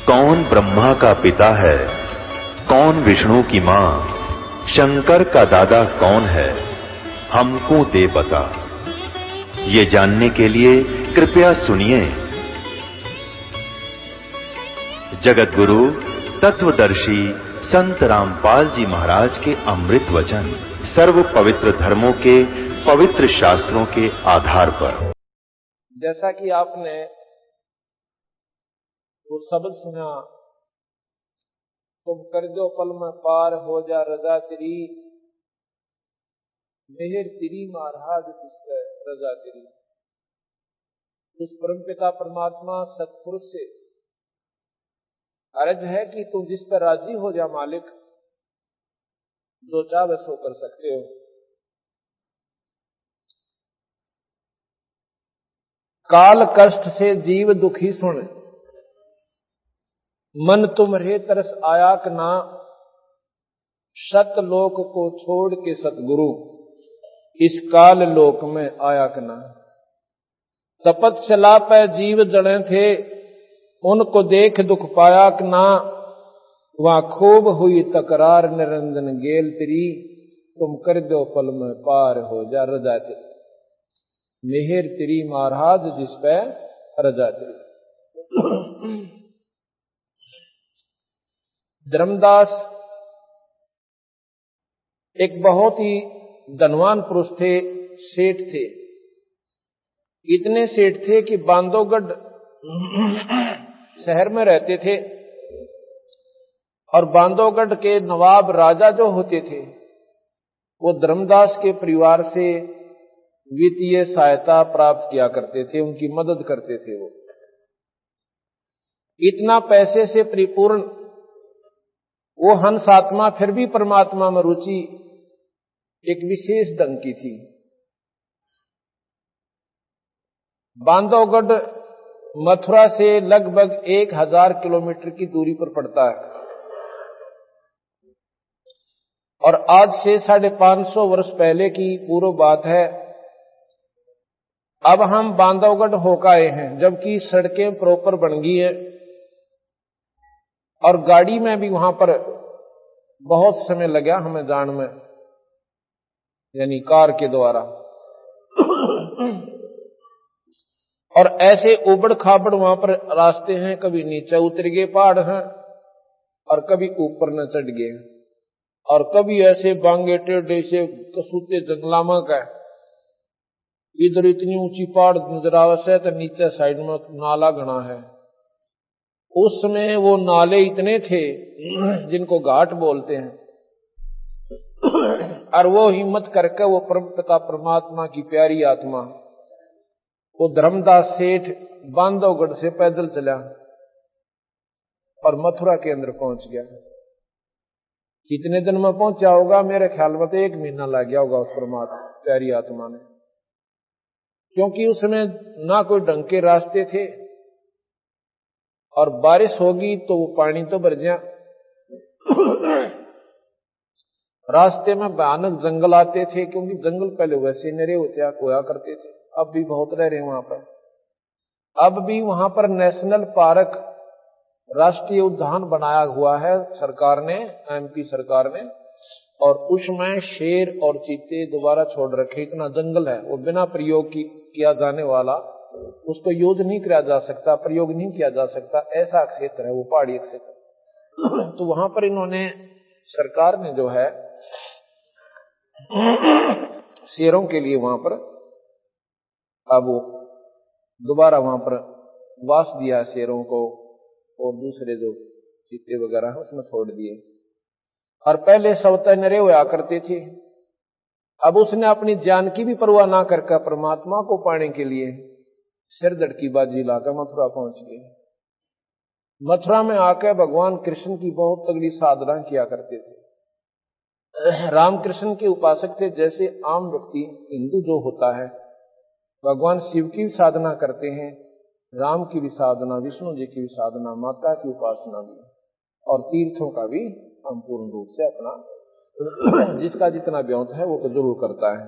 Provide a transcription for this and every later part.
कौन ब्रह्मा का पिता है, कौन विष्णु की मां, शंकर का दादा कौन है, हमको दे बता। ये जानने के लिए कृपया सुनिए। जगत गुरु तत्वदर्शी संत रामपाल जी महाराज के अमृत वचन सर्व पवित्र धर्मों के पवित्र शास्त्रों के आधार पर। जैसा कि आपने वो शब्द सुना, तुम कर दो पल में पार हो जा रजा तेरी, मेहर तेरी महाराज जिसपे रजा तेरी। उस परमपिता परमात्मा सतपुरुष से अर्ज है कि तुम जिस पर राजी हो जा मालिक, जो चाहे सो कर सकते हो। काल कष्ट से जीव दुखी सुन, मन तुम्हारे तरस आया कि ना, सतलोक को छोड़ के सतगुरु, इस काल लोक में आया कि ना। तपस्या पे जीव जड़े थे, उनको देख दुख पाया कि ना, वहां खूब हुई तकरार निरंजन गेल तेरी, तुम कर दो पल में पार हो जा रजा तेरी, मेहर तेरी महाराज जिस पे रजा तेरी। धर्मदास एक बहुत ही धनवान पुरुष थे, सेठ थे। इतने सेठ थे कि बांधवगढ़ शहर में रहते थे और बांधवगढ़ के नवाब राजा जो होते थे वो धर्मदास के परिवार से वित्तीय सहायता प्राप्त किया करते थे, उनकी मदद करते थे। वो इतना पैसे से परिपूर्ण वो हंस आत्मा, फिर भी परमात्मा में रुचि एक विशेष ढंग की थी। बांधवगढ़ मथुरा से लगभग 1000 किलोमीटर की दूरी पर पड़ता है और आज से 550 वर्ष पहले की पूर्व बात है। अब हम बांधवगढ़ होकर आए हैं, जबकि सड़कें प्रॉपर बन गई है और गाड़ी में भी वहां पर बहुत समय लगा हमें जाने में, यानी कार के द्वारा। और ऐसे उबड़ खाबड़ वहां पर रास्ते हैं, कभी नीचे उतर गए पहाड़ हैं और कभी ऊपर न चढ़ गए, और कभी ऐसे बांगे टेढ़े से कसूते जंगलामा का। इधर इतनी ऊंची पहाड़ नजर आवश्य तो नीचे साइड में नाला घना है। उस समय वो नाले इतने थे जिनको घाट बोलते हैं, और वो हिम्मत करके वो परमपिता परमात्मा की प्यारी आत्मा वो धर्मदास सेठ बांधवगढ़ से पैदल चला और मथुरा के अंदर पहुंच गया। कितने दिन में पहुंचा होगा? मेरे ख्याल में तो 1 महीना लग गया होगा उस परमात्मा प्यारी आत्मा ने, क्योंकि उसमें ना कोई ढंग के रास्ते थे और बारिश होगी तो वो पानी तो भर गया। रास्ते में भयानक जंगल आते थे, क्योंकि जंगल पहले वैसे निरे होया करते थे, अब भी बहुत रह रहे वहां पर। अब भी वहां पर नेशनल पार्क, राष्ट्रीय उद्यान बनाया हुआ है सरकार ने, एमपी सरकार ने, और उसमें शेर और चीते दोबारा छोड़ रखे। इतना जंगल है, वो बिना प्रयोग किया जाने वाला, उसको यूज नहीं किया जा सकता, प्रयोग नहीं किया जा सकता, ऐसा क्षेत्र है वो, पहाड़ी क्षेत्र। तो वहां पर इन्होंने, सरकार ने जो है शेरों के लिए वहां पर अब वो दोबारा वहां पर वास दिया है शेरों को, और दूसरे जो चीते वगैरह है उसमें छोड़ दिए। और पहले सवता नरे हुआ करते थे, अब उसने अपनी जान की भी परवाह ना करके परमात्मा को पाने के लिए सिर धड़की बाजी लाकर मथुरा पहुंच गए। मथुरा में आकर भगवान कृष्ण की बहुत तगड़ी साधना किया करते थे। रामकृष्ण के उपासक थे, जैसे आम व्यक्ति हिंदू जो होता है भगवान शिव की भी साधना करते हैं, राम की भी साधना, विष्णु जी की भी साधना, माता की उपासना भी, और तीर्थों का भी हम पूर्ण रूप से अपना जिसका जितना व्योत है वो तो जरूर करता है।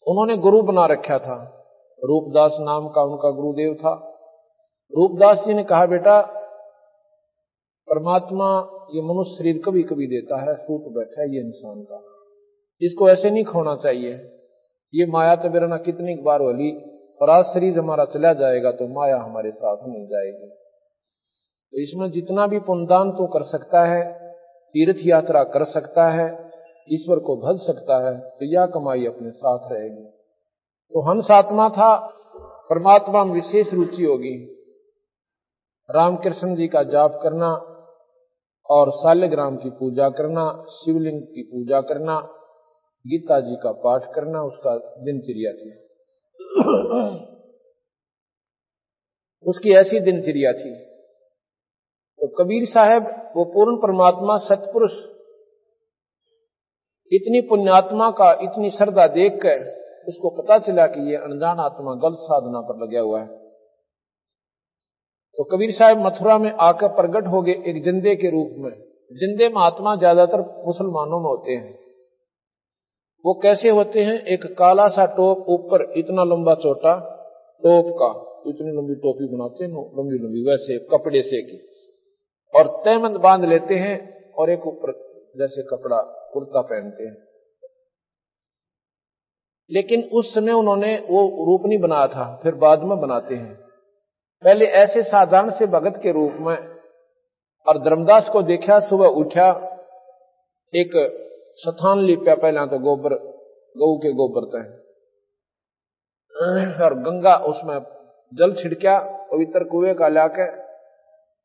उन्होंने गुरु बना रखा था, रूपदास नाम का उनका गुरुदेव था। रूपदास जी ने कहा, बेटा परमात्मा ये मनुष्य शरीर कभी कभी देता है, सूट बैठा है ये इंसान का, इसको ऐसे नहीं खोना चाहिए। ये माया तो बिरना कितनी बार होली, और आज शरीर हमारा चला जाएगा तो माया हमारे साथ नहीं जाएगी। तो इसमें जितना भी पुण्यदान तो कर सकता है, तीर्थ यात्रा कर सकता है, ईश्वर को भज सकता है, तो यह कमाई अपने साथ रहेगी। तो हंस आत्मा था, परमात्मा में विशेष रुचि होगी। रामकृष्ण जी का जाप करना और शालिग्राम की पूजा करना, शिवलिंग की पूजा करना, गीता जी का पाठ करना उसका दिनचर्या थी। उसकी ऐसी दिनचर्या थी। तो कबीर साहब वो पूर्ण परमात्मा सतपुरुष, इतनी पुण्यात्मा का इतनी श्रद्धा देखकर उसको पता चला कि ये अनजान आत्मा गलत साधना पर लगा हुआ है। तो कबीर साहब मथुरा में आकर प्रकट हो गए एक जिंदे के रूप में। जिंदे महात्मा ज्यादातर मुसलमानों में होते हैं। वो कैसे होते हैं? एक काला सा टोप, ऊपर इतना लंबा चौटा टोप का, इतनी लंबी टोपी बनाते हैं लंबी लंबी, वैसे कपड़े से की, और तहमंद बांध लेते हैं, और एक ऊपर जैसे कपड़ा कुर्ता पहनते हैं। लेकिन उस समय उन्होंने वो रूप नहीं बनाया था, फिर बाद में बनाते हैं। पहले ऐसे साधारण से भगत के रूप में। और धर्मदास को देखा, सुबह उठा, एक स्थान लिपया, पहला तो गोबर, गऊ के गोबर तय, और गंगा उसमें जल छिड़का पवित्र कुएं का लाके,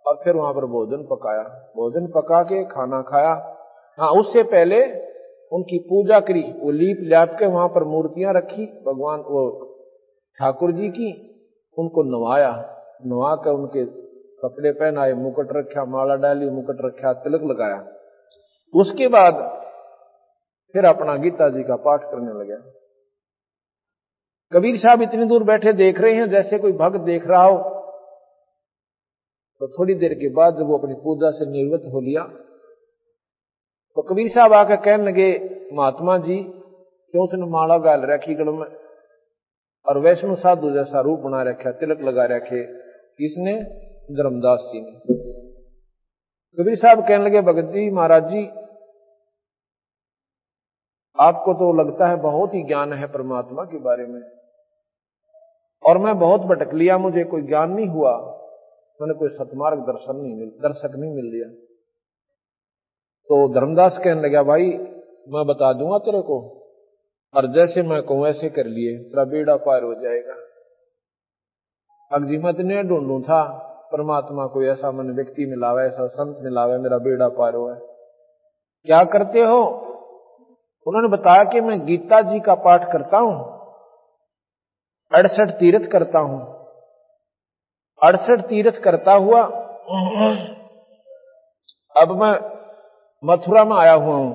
और फिर वहां पर भोजन पकाया, भोजन पका के खाना खाया। हाँ, उससे पहले उनकी पूजा करी, वो लीप ल्याप के वहां पर मूर्तियां रखी भगवान वो ठाकुर जी की, उनको नवाया, नवा कर उनके कपड़े पहनाए, मुकुट रखा, माला डाली, मुकुट रखा, तिलक लगाया। उसके बाद फिर अपना गीता जी का पाठ करने लगा। कबीर साहब इतनी दूर बैठे देख रहे हैं जैसे कोई भक्त देख रहा हो। तो थोड़ी देर के बाद जब वो अपनी पूजा से निवृत्त हो लिया, तो कबीर साहब आकर कहने लगे, महात्मा जी क्यों उसने माला गाल रखी गल में, और वैष्णव साधु जैसा रूप बना रखा, तिलक लगा रखे, किसने? धर्मदास जी ने। कबीर साहब कहने लगे, भगत जी, महाराज जी, आपको तो लगता है बहुत ही ज्ञान है परमात्मा के बारे में, और मैं बहुत भटक लिया, मुझे कोई ज्ञान नहीं हुआ, मैंने कोई सतमार्ग दर्शक नहीं मिल लिया। तो धर्मदास कहने लगा, भाई मैं बता दूंगा तेरे को, और जैसे मैं कहूं ऐसे कर लिए, तेरा बेड़ा पार हो जाएगा। अगजीमत ने ढूंढू था परमात्मा को ऐसा मन व्यक्ति मिलावे, ऐसा संत मिलावे, मेरा बेड़ा पार हो। क्या करते हो? उन्होंने बताया कि मैं गीता जी का पाठ करता हूं, 68 तीर्थ करता हूं, 68 तीर्थ करता हुआ अब मैं मथुरा में आया हुआ हूं,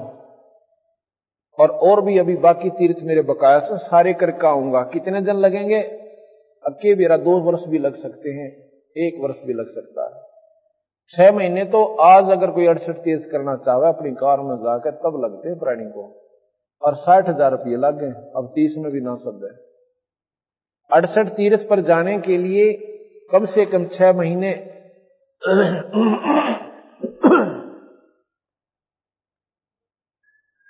और भी अभी बाकी तीर्थ मेरे बकाया से सारे करके आऊंगा। कितने दिन लगेंगे? अके मेरा 2 वर्ष भी लग सकते हैं, 1 वर्ष भी लग सकता है, 6 महीने तो आज अगर कोई 68 तीर्थ करना चाहे अपनी कार में जाकर तब लगते हैं प्राणी को, और 60,000 रुपये लग गए, अब 30 में भी ना सब है। 68 तीर्थ पर जाने के लिए कम से कम 6 महीने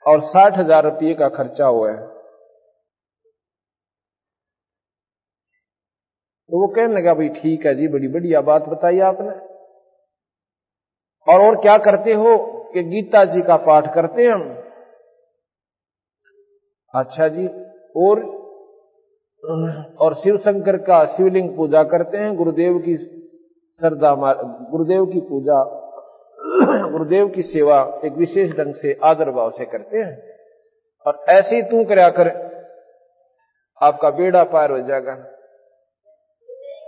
और 60,000 रुपये का खर्चा हुआ है। तो वो कहने लगा, भाई ठीक है जी, बड़ी बढ़िया बात बताई आपने, और क्या करते हो? कि गीता जी का पाठ करते हैं हम। अच्छा जी, और शिव शंकर का शिवलिंग पूजा करते हैं, गुरुदेव की श्रद्धा, गुरुदेव की पूजा, गुरुदेव की सेवा एक विशेष ढंग से आदर भाव से करते हैं, और ऐसे ही तू करया कर, आपका बेड़ा पार हो जाएगा।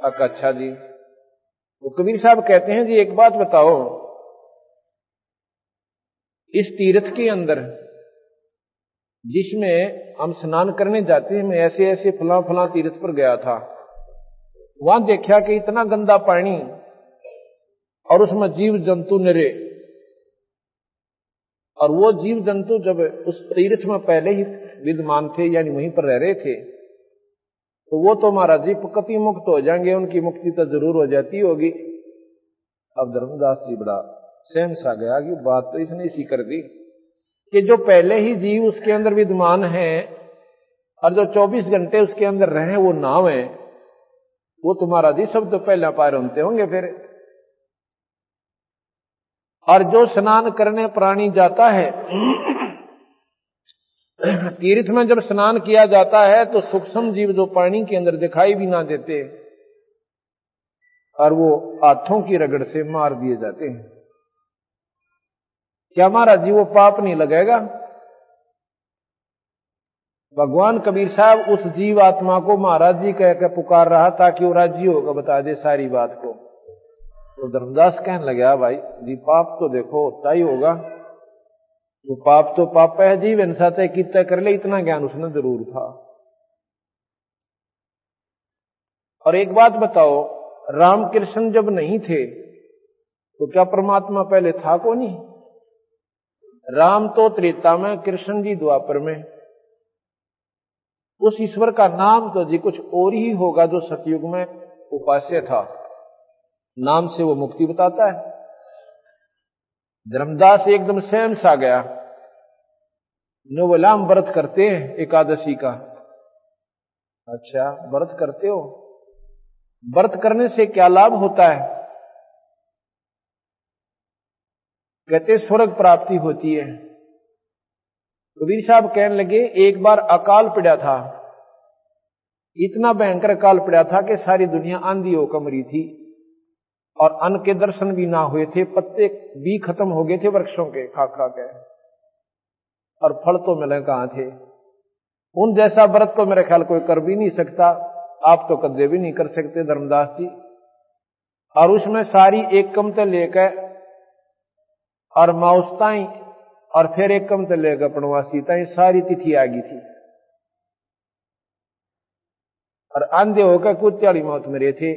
अच्छा जी। वो कबीर साहब कहते हैं, जी एक बात बताओ, इस तीर्थ के अंदर जिसमें हम स्नान करने जाते हैं, मैं ऐसे ऐसे फला तीर्थ पर गया था, वहां देखा कि इतना गंदा पानी, और उसमें जीव जंतु निरे, और वो जीव जंतु जब उस तीर्थ में पहले ही विद्यमान थे, यानी वहीं पर रह रहे थे, तो वो तो महाराज जी कति मुक्त हो जाएंगे, उनकी मुक्ति तो जरूर हो जाती होगी। अब धर्मदास जी बड़ा सेंस आ गया कि बात तो इसने इसी कर दी कि जो पहले ही जीव उसके अंदर विद्यमान है और जो 24 घंटे उसके अंदर रहे वो नाव है, वो तुम्हारा जी सब तो पहले पार होते होंगे फिर। और जो स्नान करने प्राणी जाता है, तीर्थ में जब स्नान किया जाता है तो सूक्ष्म जीव जो पानी के अंदर दिखाई भी ना देते और वो हाथों की रगड़ से मार दिए जाते हैं। क्या महाराज जी वो पाप नहीं लगेगा? भगवान कबीर साहब उस जीव आत्मा को महाराज जी कह के पुकार रहा ताकि वो राजी होगा बता दे सारी बात को। तो धर्मदास कहने लगा भाई जी पाप तो देखो होता ही होगा, तो पाप तो पाप है, जीव इंसान तय कितना कर ले, इतना ज्ञान उसने जरूर था। और एक बात बताओ, रामकृष्ण जब नहीं थे तो क्या परमात्मा पहले था को नहीं? राम तो त्रेता में, कृष्ण जी द्वापर में। उस ईश्वर का नाम तो जी कुछ और ही होगा जो सतयुग में उपास्य था, नाम से वो मुक्ति बताता है। धर्मदास एकदम सहम आ गया, नो बोला हम व्रत करते हैं एकादशी का। अच्छा व्रत करते हो, व्रत करने से क्या लाभ होता है? कहते स्वर्ग प्राप्ति होती है। कबीर साहब कहने लगे एक बार अकाल पड़ा था, इतना भयंकर अकाल पड़ा था कि सारी दुनिया आंधी होकर मरी थी और अन्न के दर्शन भी ना हुए थे, पत्ते भी खत्म हो गए थे वृक्षों के खा खा के, और फल तो मिले कहां थे। उन जैसा व्रत तो मेरे ख्याल कोई कर भी नहीं सकता, आप तो कदे भी नहीं कर सकते धर्मदास जी। और उसमें सारी एक कमते लेकर और माउसताई और फिर एक कमते लेकर पणवासी ताई सारी तिथि आ गई थी और आंधे होकर कुत्याड़ी मौत मेरे थे।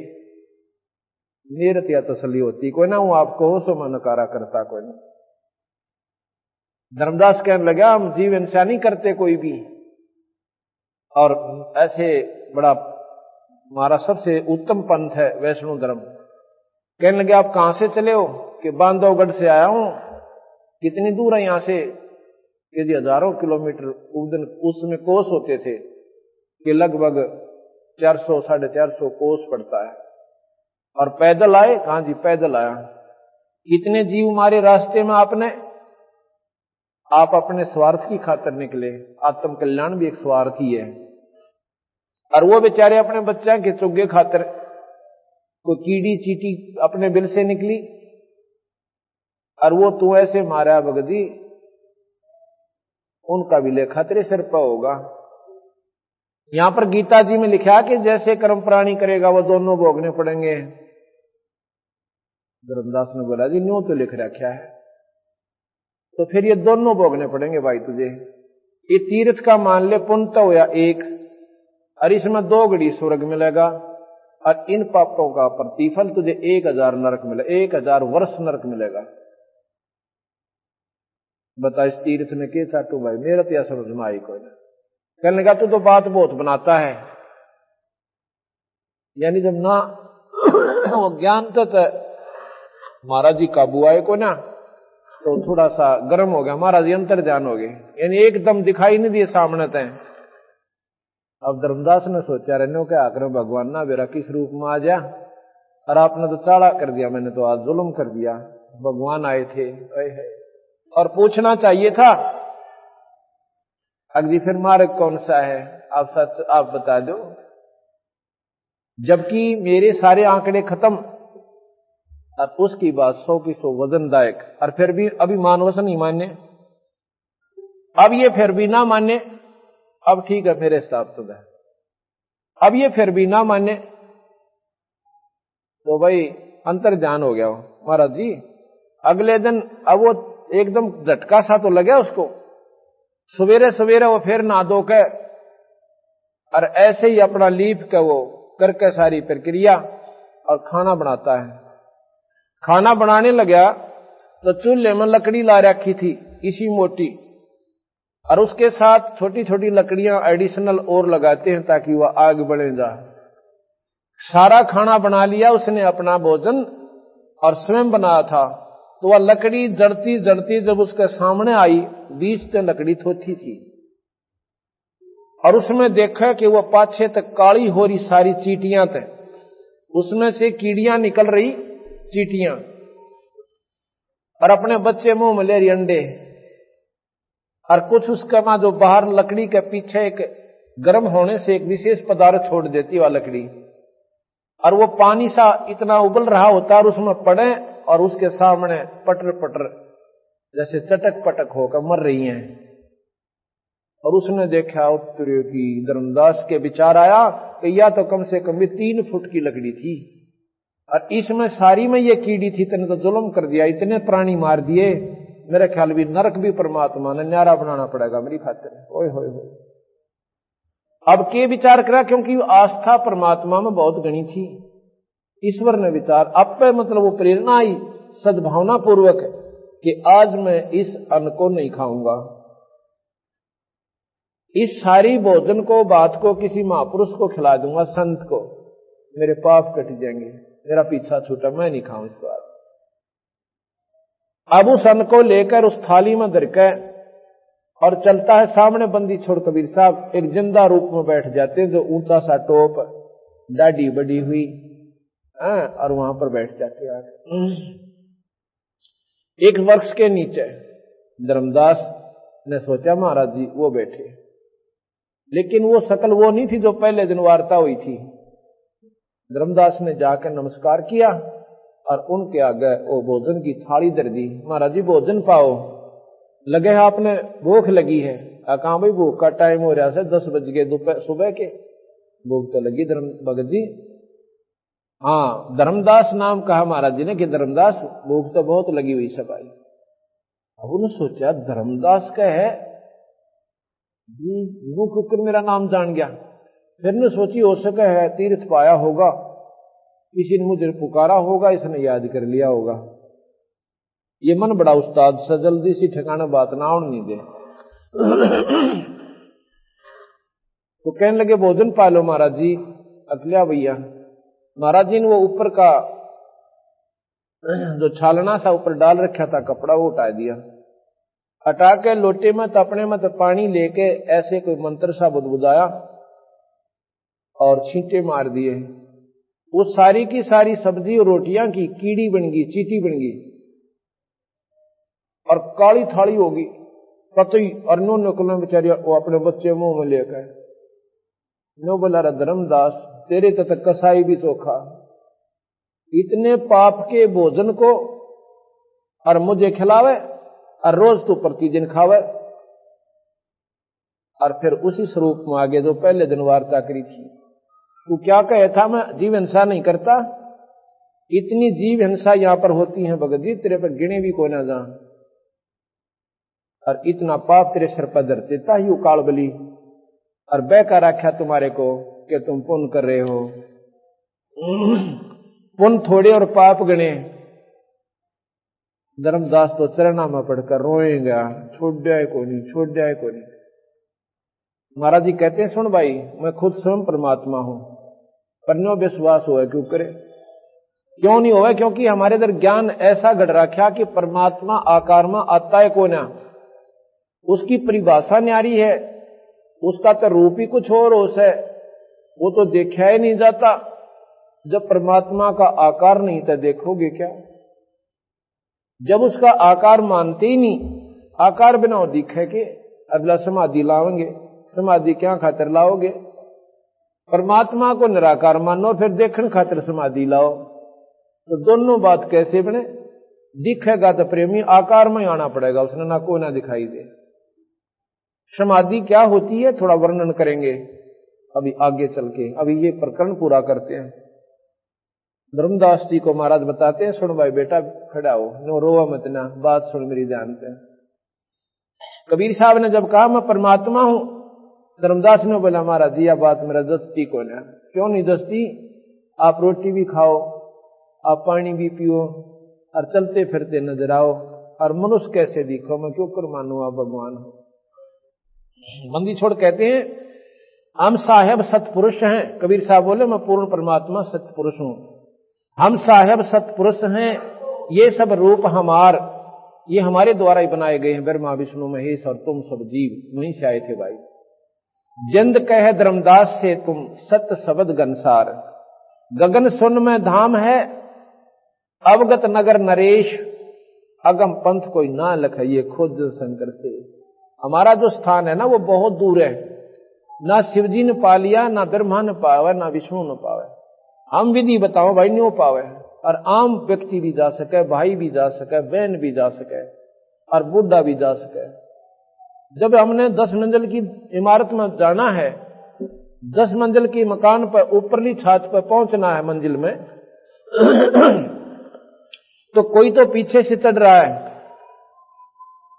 मेरत या तसली होती कोई ना, हूं आपको हो सो मैं नकारा करता कोई ना। धर्मदास कहने लगा हम जीव इंसान नहीं करते कोई भी, और ऐसे बड़ा हमारा सबसे उत्तम पंथ है वैष्णो धर्म। कहने लगे आप कहां से चले हो? कि बांधवगढ़ से आया हूं। कितनी दूर है यहां से? यदि हजारों किलोमीटर। उस दिन उसमें कोस होते थे कि लगभग 400-450 कोस पड़ता है। और पैदल आए? कहां जी पैदल आया। कितने जीव मारे रास्ते में आपने? आप अपने स्वार्थ की खातिर निकले, आत्म कल्याण भी एक स्वार्थ ही है। और वो बेचारे अपने बच्चा के चुग्गे खातिर, कोई कीड़ी चीटी अपने बिल से निकली और वो तू ऐसे मारा भगदी, उनका भी लेखा तेरे सिर पर होगा। यहां पर गीता जी में लिखा कि जैसे कर्म प्राणी करेगा वो दोनों भोगने पड़ेंगे। धर्मदास ने बोला जी न्यू तो लिख रखा है, तो फिर ये दोनों भोगने पड़ेंगे भाई तुझे। ये तीर्थ का मान ले पुण्य तो होया एक, और इसमें 2 घड़ी स्वर्ग मिलेगा, और इन पापों का प्रतिफल तुझे 1000 नरक मिलेगा, 1000 वर्ष नरक मिलेगा। बता इस तीर्थ ने के चाटू भाई, मेरा तो यह समझ में आई कोई ना। कहने लगा तू तो बात बहुत बनाता है, यानी जब ना वो ज्ञान तो महाराज जी काबू आए को ना, तो थोड़ा सा गर्म हो गया महाराज जी, अंतर ध्यान हो गए, यानी एकदम दिखाई नहीं दिए सामने तय। अब धर्मदास ने सोचा रहने क्या आकर भगवान ना मेरा किस रूप में आ जा, और आपने तो चाड़ा कर दिया, मैंने तो आज जुल्म कर दिया। भगवान आए थे और पूछना चाहिए था अगली फिर मार्ग कौन सा है, आप सच आप बता दो। जबकि मेरे सारे आंकड़े खत्म और उसकी बात 100 की 100 वजनदायक, और फिर भी अभी मानवस नहीं मान्य, अब ये फिर भी ना मान्य, अब ठीक है मेरे हिसाब तो है, अब ये फिर भी ना मान्य, तो भाई अंतर्जान हो गया महाराज जी। अगले दिन अब वो एकदम झटका सा तो लगा उसको, सवेरे सवेरे वो फिर नहा धो के और ऐसे ही अपना लीप के वो करके सारी प्रक्रिया और खाना बनाता है। खाना बनाने लगा तो चूल्हे में लकड़ी ला रखी थी इसी मोटी, और उसके साथ छोटी छोटी लकड़ियां एडिशनल और लगाते हैं ताकि वह आग बढ़े जा। सारा खाना बना लिया उसने, अपना भोजन और स्वयं बनाया था, तो वह लकड़ी जड़ती जड़ती जब उसके सामने आई, बीच से लकड़ी थोथी थी और उसमें देखा कि वह पाछे तक काली हो रही सारी चींटियां थे, उसमें से कीड़ियां निकल रही, चींटियां, और अपने बच्चे मुंह में ले रही अंडे, और कुछ उसका मां जो बाहर लकड़ी के पीछे एक गर्म होने से एक विशेष पदार्थ छोड़ देती वह लकड़ी, और वो पानी सा इतना उबल रहा होता और उसमें पड़े और उसके सामने पटर पटर जैसे चटक पटक होकर मर रही हैं। और उसने देखा उत्तरी की धर्मदास के विचार आया कि या तो कम से कम भी 3 फुट की लकड़ी थी और इसमें सारी में ये कीड़ी थी, तने तो जुल्म कर दिया, इतने प्राणी मार दिए, मेरे ख्याल भी नरक भी परमात्मा ने न्यारा बनाना पड़ेगा मेरी खातिर। ओए होए होए। अब के विचार करा, क्योंकि आस्था परमात्मा में बहुत गणी थी। ईश्वर ने विचार अब पे मतलब वो प्रेरणा आई सद्भावना पूर्वक कि आज मैं इस अन्न को नहीं खाऊंगा, इस सारी भोजन को बात को किसी महापुरुष को खिला दूंगा, संत को, मेरे पाप कट जाएंगे, मेरा पीछा छूटा, मैं नहीं खाऊं इस बार। अब उस अन्न को लेकर उस थाली में धरकर और चलता है, सामने बंदी छोड़ कबीर साहब एक जिंदा रूप में बैठ जाते हैं, जो ऊंचा सा टोप, दाढ़ी बड़ी हुई, और वहां पर बैठ जाते हैं। एक वृक्ष के नीचे धर्मदास ने सोचा महाराज जी वो बैठे, लेकिन वो शकल वो नहीं थी जो पहले दिन वार्ता हुई थी। धर्मदास ने जाकर नमस्कार किया और उनके आगे वो भोजन की थाली धर दी। महाराज जी भोजन पाओ, लगे है आपने भूख लगी है। कहा भाई भूख का टाइम हो रहा है, 10 बज गए दोपहर सुबह के, भूख तो लगी धर्म भगत जी। हाँ, धर्मदास नाम कहा महाराज जी ने कि धर्मदास भूख तो बहुत लगी हुई सबाई। अब उन्होंने सोचा धर्मदास का है मुख कर मेरा नाम जान गया, फिर ने सोची हो सके है तीर्थ पाया होगा, किसी ने मुझे पुकारा होगा, इसने याद कर लिया होगा। ये मन बड़ा उस्ताद से जल्दी सी ठिकाना बात ना आउन नहीं दे। तो कहने लगे भोजन पालो महाराज जी। अकलिया भैया महाराज जी ने वो ऊपर का जो छालना सा ऊपर डाल रखा था कपड़ा वो उठा दिया, हटा के लोटे में तपने में तो पानी लेके ऐसे कोई मंत्र सा बुदबुदाया और छींटे मार दिए। वो सारी की सारी सब्जी और रोटियां की कीड़ी बन गई, चीटी बन गई और काली थाली होगी कतई। और नो निकलो बेचारी वो अपने बच्चे मुंह में लेकर नो बोला धर्मदास तेरे तक कसाई भी चोखा, इतने पाप के भोजन को और मुझे खिलावे और रोज तू प्रतिदिन खावे। और फिर उसी स्वरूप में आगे जो पहले दिन वार्ता करी थी, तू क्या कहे था मैं जीव हिंसा नहीं करता, इतनी जीव हिंसा यहां पर होती है भगत जी तेरे पर गिने भी को ना जा, और इतना पाप तेरे सिर पर धरते था ही काल बली, और बहका रखा तुम्हारे को कि तुम पुण्य कर रहे हो, पुण्य थोड़े और पाप गणे। धर्मदास तो चरणा में पढ़कर रोएगा, छोड़ जाए को नहीं, छोड़ जाए को नहीं। महाराज जी कहते हैं सुन भाई मैं खुद स्वयं परमात्मा हूं, पर नो विश्वास हुआ क्यों करे, क्यों नहीं हुआ, क्योंकि हमारे अंदर ज्ञान ऐसा गढ़ रखा कि परमात्मा आकार में आता है को ना, उसकी परिभाषा न्यारी है, उसका तो रूप ही कुछ और है, वो तो देखा ही नहीं जाता। जब परमात्मा का आकार नहीं था देखोगे क्या, जब उसका आकार मानते ही नहीं, आकार बिना दिखे के अगला समाधि लाओगे, समाधि क्या खातिर लाओगे, परमात्मा को निराकार मानो फिर देखने खातिर समाधि लाओ, तो दोनों बात कैसे बने, दिखेगा तो प्रेमी आकार में आना पड़ेगा, उसने ना कोई ना दिखाई दे। समाधि क्या होती है थोड़ा वर्णन करेंगे अभी आगे चल के, अभी ये प्रकरण पूरा करते हैं। धर्मदास जी को महाराज बताते हैं सुन भाई बेटा खड़ा हो, नो रोवा मत ना, बात सुन मेरी जानते हैं। कबीर साहब ने जब कहा मैं परमात्मा हूं, धर्मदास ने बोला महाराज जी यह बात मेरा दस्ती को ना, क्यों नहीं दस्ती, आप रोटी भी खाओ, आप पानी भी पियो और चलते फिरते नजर आओ, और मनुष्य कैसे दिखो, मैं क्यों कर मानू आप भगवान हो। बंदी छोड़ कहते हैं हम साहेब सतपुरुष हैं, कबीर साहब बोले मैं पूर्ण परमात्मा सतपुरुष हूं, हम साहेब सतपुरुष हैं, ये सब रूप ये हमारे द्वारा ही बनाए गए हैं, ब्रह्मा विष्णु महेश, और तुम सब जीव वहीं से आए थे भाई। जंद कह धर्मदास से तुम सत्य शब्द गनसार, गगन सुन में धाम है अवगत नगर नरेश, अगम पंथ कोई ना लखाइए खुद शंकर से। हमारा जो स्थान है ना वो बहुत दूर है, ना शिवजी ने पा लिया, ना ब्रह्मा ने पावे, ना विष्णु ने पावे। हम विधि बताओ भाई नहीं हो पावे, और आम व्यक्ति भी जा सके, भाई भी जा सके, बहन भी जा सके, और बूढ़ा भी जा सके। जब हमने 10 मंजिल की इमारत में जाना है, 10 मंजिल की मकान पर ऊपरली छत पर पहुंचना है मंजिल में तो कोई तो पीछे से चढ़ रहा है,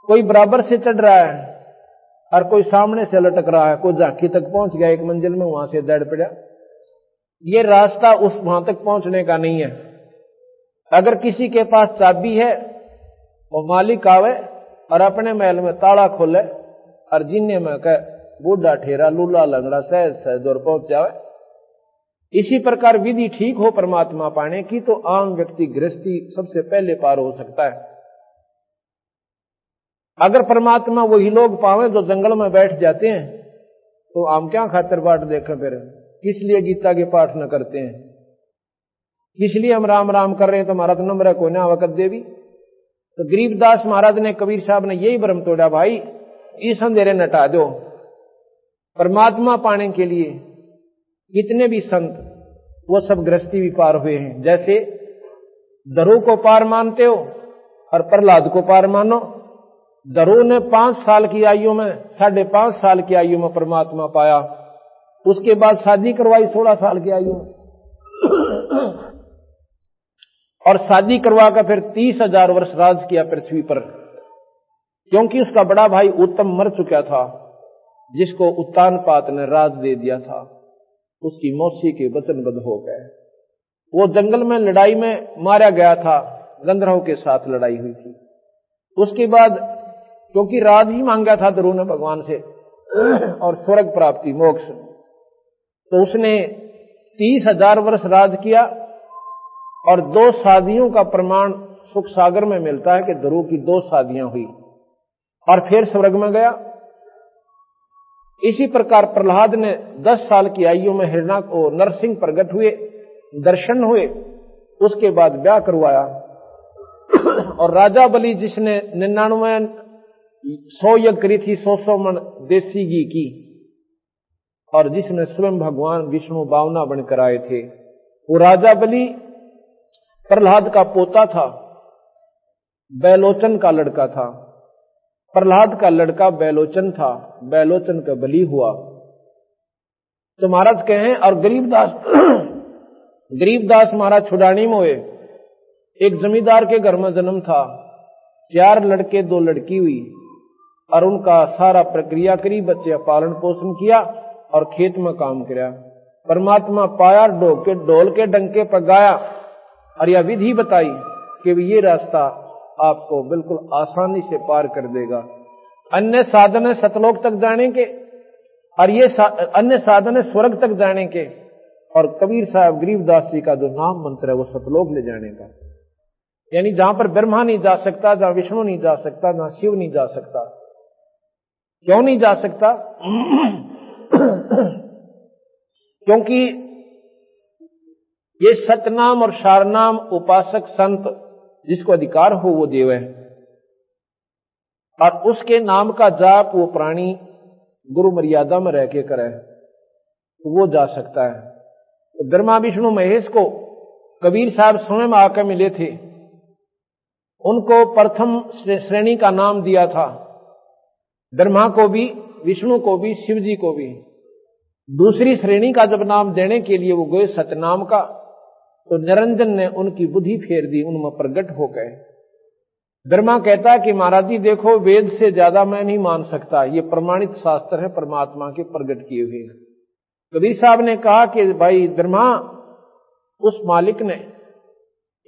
कोई बराबर से चढ़ रहा है, और कोई सामने से लटक रहा है। कोई झांकी तक पहुंच गया एक मंजिल में, वहां से दड़ पड़ा। ये रास्ता उस वहां तक पहुंचने का नहीं है। अगर किसी के पास चाबी है, वो मालिक आवे और अपने महल में ताला खोले और जीने में कह बूढ़ा ठेरा लूला लंगड़ा सहज सहज और पहुंच जावे। इसी प्रकार विधि ठीक हो परमात्मा पाने की तो आम व्यक्ति गृहस्थी सबसे पहले पार हो सकता है। अगर परमात्मा वही लोग पावे जो जंगल में बैठ जाते हैं, तो आम क्या खातिर बाट देखें, फिर किस लिए गीता के पाठ न करते हैं, किस लिए हम राम राम कर रहे हैं, तो हमारा तो नंबर है कोई ना वक़्त देवी। तो गरीबदास महाराज ने, कबीर साहब ने यही भ्रम तोड़ा, भाई इस अंधेरे न हटा दो। परमात्मा पाने के लिए कितने भी संत, वो सब गृहस्थी भी पार हुए हैं। जैसे दरो को पार मानते हो और प्रहलाद को पार मानो। दरो ने 5 साल की आयु में, 5.5 साल की आयु में परमात्मा पाया, उसके बाद शादी करवाई 16 साल की आयु में और शादी करवा कर फिर 30,000 वर्ष राज किया पृथ्वी पर, क्योंकि उसका बड़ा भाई उत्तम मर चुका था, जिसको उत्तानपाद ने राज दे दिया था। उसकी मौसी के वचनबद्ध हो गए। वो जंगल में लड़ाई में मारा गया था, गंधर्व के साथ लड़ाई हुई थी। उसके बाद क्योंकि राज ही मांगा था ध्रुव ने भगवान से और स्वर्ग प्राप्ति मोक्ष, तो उसने 30,000 वर्ष राज किया। और 2 शादियों का प्रमाण सुख सागर में मिलता है कि ध्रुव की 2 शादियां हुई और फिर स्वर्ग में गया। इसी प्रकार प्रहलाद ने 10 साल की आयु में हिरण्य को नरसिंह प्रकट हुए, दर्शन हुए, उसके बाद ब्याह करवाया। और राजा बलि जिसने 100 यज्ञ करी थी, 100 मन देसी घी की, और जिसने स्वयं भगवान विष्णु बावना बनकर आए थे, वो राजा बलि प्रहलाद का पोता था, बैलोचन का लड़का था। प्रहलाद का लड़का बैलोचन था, बैलोचन का बलि हुआ। तो महाराज कहें, और गरीबदास महाराज छुड़ानी में हुए। एक जमींदार के घर में जन्म था, 4 लड़के 2 लड़की हुई, और उनका सारा प्रक्रिया करी, बच्चे पालन पोषण किया और खेत में काम किया। परमात्मा पाया, ढोल के डंके पर गाया और यह विधि बताई कि ये रास्ता आपको बिल्कुल आसानी से पार कर देगा। अन्य साधन है सतलोक तक जाने के, और ये अन्य साधन है स्वर्ग तक जाने के। और कबीर साहब गरीबदास जी का जो नाम मंत्र है वो सतलोक ले जाने का, यानी जहां पर ब्रह्मा नहीं जा सकता, जहां विष्णु नहीं जा सकता, जहां शिव नहीं जा सकता। क्यों नहीं जा सकता? क्योंकि ये सतनाम और शारनाम उपासक संत जिसको अधिकार हो वो देव है, और उसके नाम का जाप वो प्राणी गुरु मर्यादा में रह के करे तो वो जा सकता है। तो ब्रह्मा विष्णु महेश को कबीर साहब स्वयं आकर मिले थे, उनको प्रथम श्रेणी का नाम दिया था, ब्रह्मा को भी, विष्णु को भी, शिव जी को भी। दूसरी श्रेणी का जब नाम देने के लिए वो गए सतनाम का, तो निरंजन ने उनकी बुद्धि फेर दी, उनमें प्रकट हो गए। ब्रह्मा कहता है कि महाराज जी देखो, वेद से ज्यादा मैं नहीं मान सकता, ये प्रमाणित शास्त्र है परमात्मा के प्रकट किए हुए। कबीर साहब ने कहा कि भाई ब्रह्मा, उस मालिक ने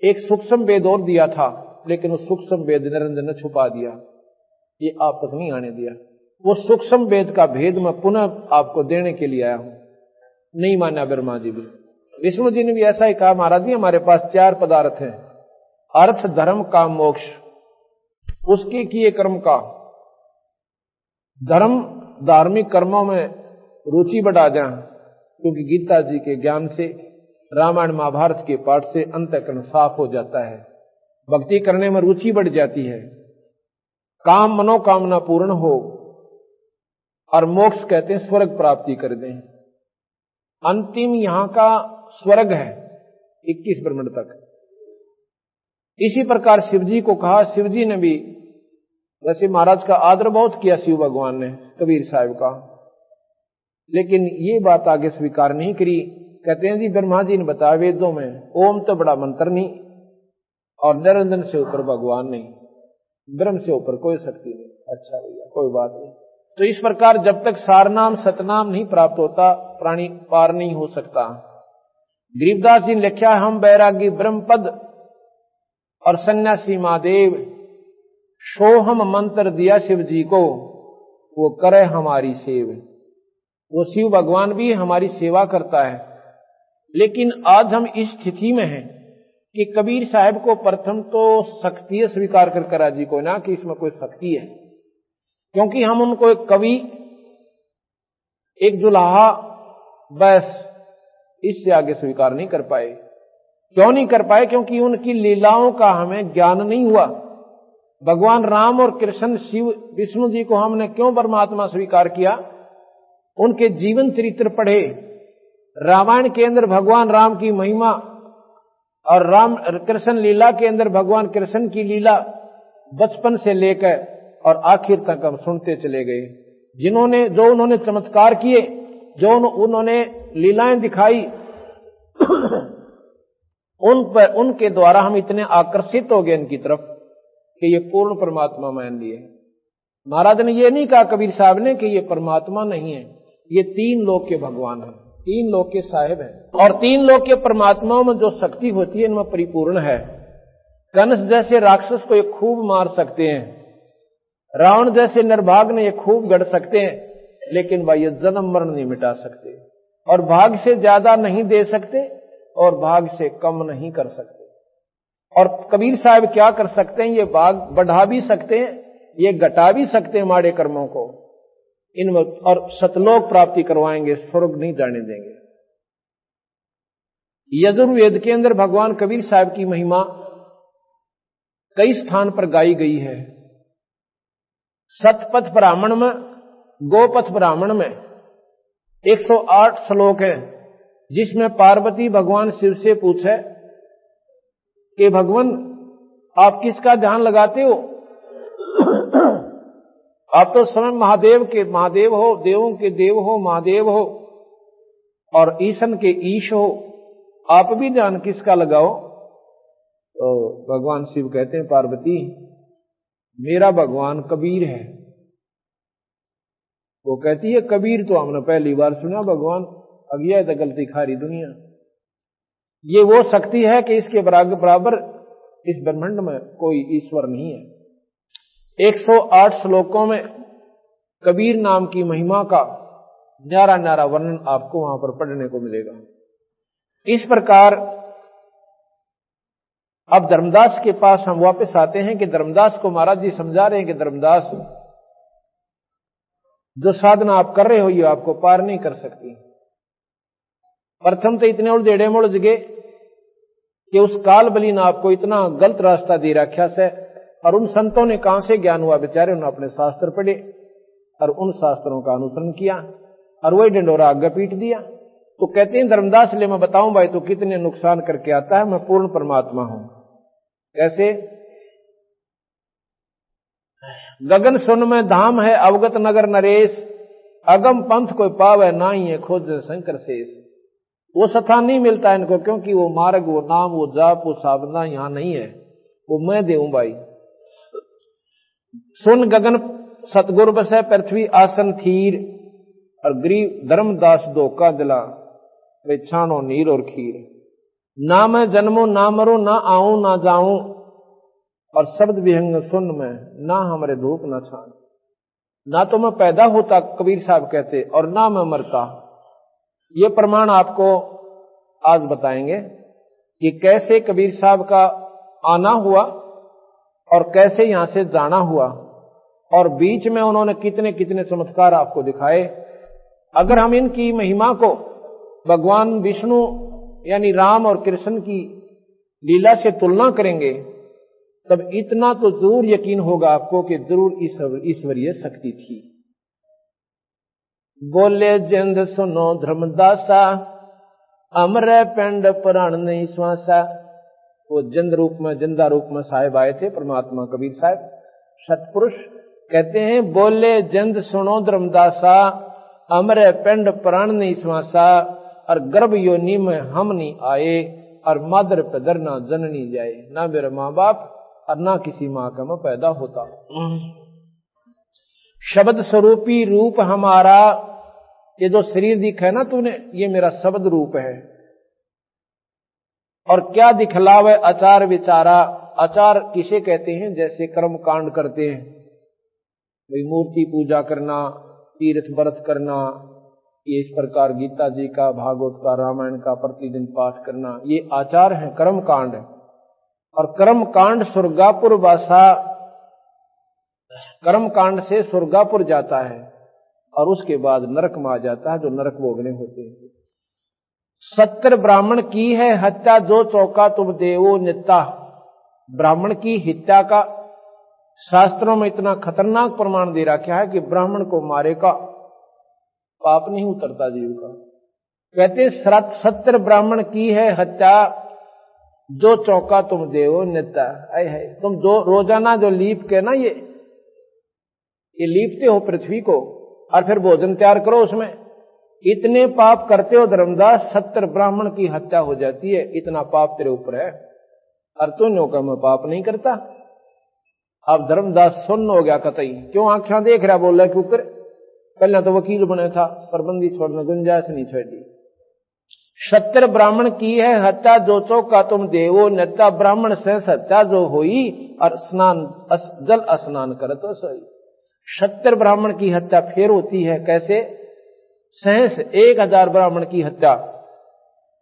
एक सूक्ष्म वेद और दिया था, लेकिन उस सूक्ष्म वेद निरंजन ने छुपा दिया, ये आप तक नहीं आने दिया। वो सूक्ष्म वेद का भेद मैं पुनः आपको देने के लिए आया हूं। नहीं माना ब्रह्मा जी भी। विष्णु जी ने भी ऐसा ही कहा, महाराज जी हमारे पास 4 पदार्थ हैं, अर्थ धर्म का मोक्ष, उसके किए कर्म का, धर्म धार्मिक कर्मों में रुचि बढ़ा जाए, क्योंकि गीता जी के ज्ञान से, रामायण महाभारत के पाठ से अंतःकरण साफ हो जाता है, भक्ति करने में रुचि बढ़ जाती है, काम मनोकामना पूर्ण हो, और मोक्ष कहते हैं स्वर्ग प्राप्ति कर दें। अंतिम यहां का स्वर्ग है 21 ब्रह्मांड तक। इसी प्रकार शिवजी को कहा, शिवजी ने भी वैसे महाराज का आदर बहुत किया शिव भगवान ने कबीर साहब का, लेकिन ये बात आगे स्वीकार नहीं करी। कहते हैं जी ब्रह्मा जी ने बताया वेदों में, ओम तो बड़ा मंत्र नहीं और निरंजन से ऊपर भगवान नहीं, ब्रह्म से ऊपर कोई शक्ति नहीं। अच्छा भैया कोई बात नहीं। तो इस प्रकार जब तक सारनाम सतनाम नहीं प्राप्त होता प्राणी पार नहीं हो सकता। गरीबदास जी ने लिखा, हम बैरागी ब्रह्म पद और सन्यासी महादेव, सोहम मंत्र दिया शिव जी को, वो करे हमारी सेव। वो शिव भगवान भी हमारी सेवा करता है। लेकिन आज हम इस स्थिति में हैं कि कबीर साहब को प्रथम तो शक्ति स्वीकार कर करा जी को ना कि इसमें कोई शक्ति है, क्योंकि हम उनको एक कवि, एक दुल्हा, बस इससे आगे स्वीकार नहीं कर पाए। क्यों नहीं कर पाए? क्योंकि उनकी लीलाओं का हमें ज्ञान नहीं हुआ। भगवान राम और कृष्ण शिव विष्णु जी को हमने क्यों परमात्मा स्वीकार किया? उनके जीवन चरित्र पढ़े। रामायण के अंदर भगवान राम की महिमा और राम कृष्ण लीला के अंदर भगवान कृष्ण की लीला बचपन से लेकर और आखिर तक हम सुनते चले गए। जो उन्होंने चमत्कार किए, जो उन्होंने लीलाएं दिखाई, उनके द्वारा हम इतने आकर्षित हो गए इनकी तरफ कि ये पूर्ण परमात्मा मान लिए। महाराज ने ये नहीं कहा कबीर साहब ने कि ये परमात्मा नहीं है, ये तीन लोक के भगवान है, तीन लोक के साहिब हैं। और तीन लोक के परमात्माओं में जो शक्ति होती है इनमें परिपूर्ण है। कंस जैसे राक्षस को ये खूब मार सकते हैं, रावण जैसे निर्भाग ने ये खूब गढ़ सकते हैं, लेकिन भाई ये जन्म मरण नहीं मिटा सकते, और भाग से ज्यादा नहीं दे सकते और भाग से कम नहीं कर सकते। और कबीर साहब क्या कर सकते हैं? ये भाग बढ़ा भी सकते हैं, ये घटा भी सकते हैं माड़े कर्मों को इनमें, और सतलोक प्राप्ति करवाएंगे, स्वर्ग नहीं जाने देंगे। यजुर्वेद के अंदर भगवान कबीर साहब की महिमा कई स्थान पर गाई गई है। सतपथ ब्राह्मण में, गोपथ ब्राह्मण में 108 श्लोक है, जिसमें पार्वती भगवान शिव से पूछे कि भगवान आप किसका ध्यान लगाते हो? आप तो स्वयं महादेव के महादेव हो, देवों के देव हो, महादेव हो और ईशन के ईश हो, आप भी ध्यान किसका लगाओ? तो भगवान शिव कहते हैं पार्वती मेरा भगवान कबीर है। वो कहती है कबीर तो हमने पहली बार सुना भगवान, अब यह तो गलती खारी दुनिया। ये वो शक्ति है कि इसके बराबर इस ब्रह्मांड में कोई ईश्वर नहीं है। 108 श्लोकों में कबीर नाम की महिमा का न्यारा न्यारा वर्णन आपको वहां पर पढ़ने को मिलेगा। इस प्रकार अब धर्मदास के पास हम वापस आते हैं कि धर्मदास को महाराज जी समझा रहे हैं कि धर्मदास जो साधना आप कर रहे हो ये आपको पार नहीं कर सकती। प्रथम तो इतने उलझेड़े मुलझ गए कि उस काल बली ने आपको इतना गलत रास्ता दे रखा है, और उन संतों ने कहां से ज्ञान हुआ? बेचारे उन्होंने अपने शास्त्र पढ़े और उन शास्त्रों का अनुसरण किया और वही डंडोरा आगे पीट दिया। तो कहते हैं धर्मदास ले मैं बताऊं भाई तो कितने नुकसान करके आता है, मैं पूर्ण परमात्मा हूं। कैसे? गगन सुन में धाम है अवगत नगर नरेश, अगम पंथ कोई पावे ना ही है खोज शंकर शेष। वो स्थान नहीं मिलता इनको, क्योंकि वो मार्ग, वो नाम, वो जाप, वो साधना यहां नहीं है। वो मैं देऊं भाई। सुन गगन सतगुर बसे पृथ्वी आसन थीर, और गरीब धर्मदास धोखा दिला वे छानो नीर और खीर। ना मैं जन्मो ना मरो, ना आऊं ना जाऊं, और शब्द विहंग सुन में ना हमारे धूप ना छान। ना तो मैं पैदा होता कबीर साहब कहते, और ना मैं मरता। ये प्रमाण आपको आज बताएंगे कि कैसे कबीर साहब का आना हुआ और कैसे यहां से जाना हुआ, और बीच में उन्होंने कितने कितने चमत्कार आपको दिखाए। अगर हम इनकी महिमा को भगवान विष्णु यानी राम और कृष्ण की लीला से तुलना करेंगे तब इतना तो जरूर यकीन होगा आपको कि जरूर ईश्वरीय शक्ति थी। बोले जिंद सुनो धर्मदासा, अमर पिंड प्राण नहीं श्वासा। वो जिंद रूप में, जिंदा रूप में साहिब आए थे परमात्मा कबीर साहब सतपुरुष। कहते हैं बोले जिंद सुनो धर्मदासा, अमर पिंड प्राण नहीं श्वासा। और गर्भ योनि में हम नहीं आए, और मादर पदर ना जननी जाए। ना मेरे माँ बाप और ना किसी माँ का मैं पैदा होता। शब्द स्वरूपी रूप हमारा, ये जो शरीर दिखा है ना तूने, ये मेरा शब्द रूप है। और क्या दिखलावे आचार विचारा। आचार किसे कहते हैं? जैसे कर्म कांड करते हैं, भाई मूर्ति पूजा करना, तीर्थ व्रत करना, ये इस प्रकार गीता जी का, भागवत का, रामायण का प्रतिदिन पाठ करना, ये आचार है, कर्म कांड है। और कर्म कांड स्वर्गापुर वासा, कर्म कांड से स्वर्गापुर जाता है और उसके बाद नरक में आ जाता है, जो नरक भोगने होते हैं। 70 ब्राह्मण की है हत्या, जो चौका तुम देवो नित्ता। ब्राह्मण की हत्या का शास्त्रों में इतना खतरनाक प्रमाण दे रखा है कि ब्राह्मण को मारे का पाप नहीं उतरता जीव का। कहते 70 ब्राह्मण की है हत्या, जो चौका तुम देवो नित्ता। है तुम जो रोजाना जो लीप के ना ये लीपते हो पृथ्वी को और फिर भोजन तैयार करो उसमें, इतने पाप करते हो धर्मदास, 70 ब्राह्मण की हत्या हो जाती है। इतना पाप तेरे ऊपर है और तू नो का मैं पाप नहीं करता। अब धर्मदास सुन्न हो गया कतई, क्यों आंखें देख रहा, बोल रहा क्यों कर। पहले तो वकील बने था, पर बंदी छोड़ने गुंजाइश नहीं छोड़ी। 70 ब्राह्मण की है हत्या, जो चौका तुम देवो नित्ता। ब्राह्मण से हत्या जो हुई और स्नान जल स्नान कर तो सही। 70 ब्राह्मण की हत्या फिर होती है कैसे? सहस 1000 ब्राह्मण की हत्या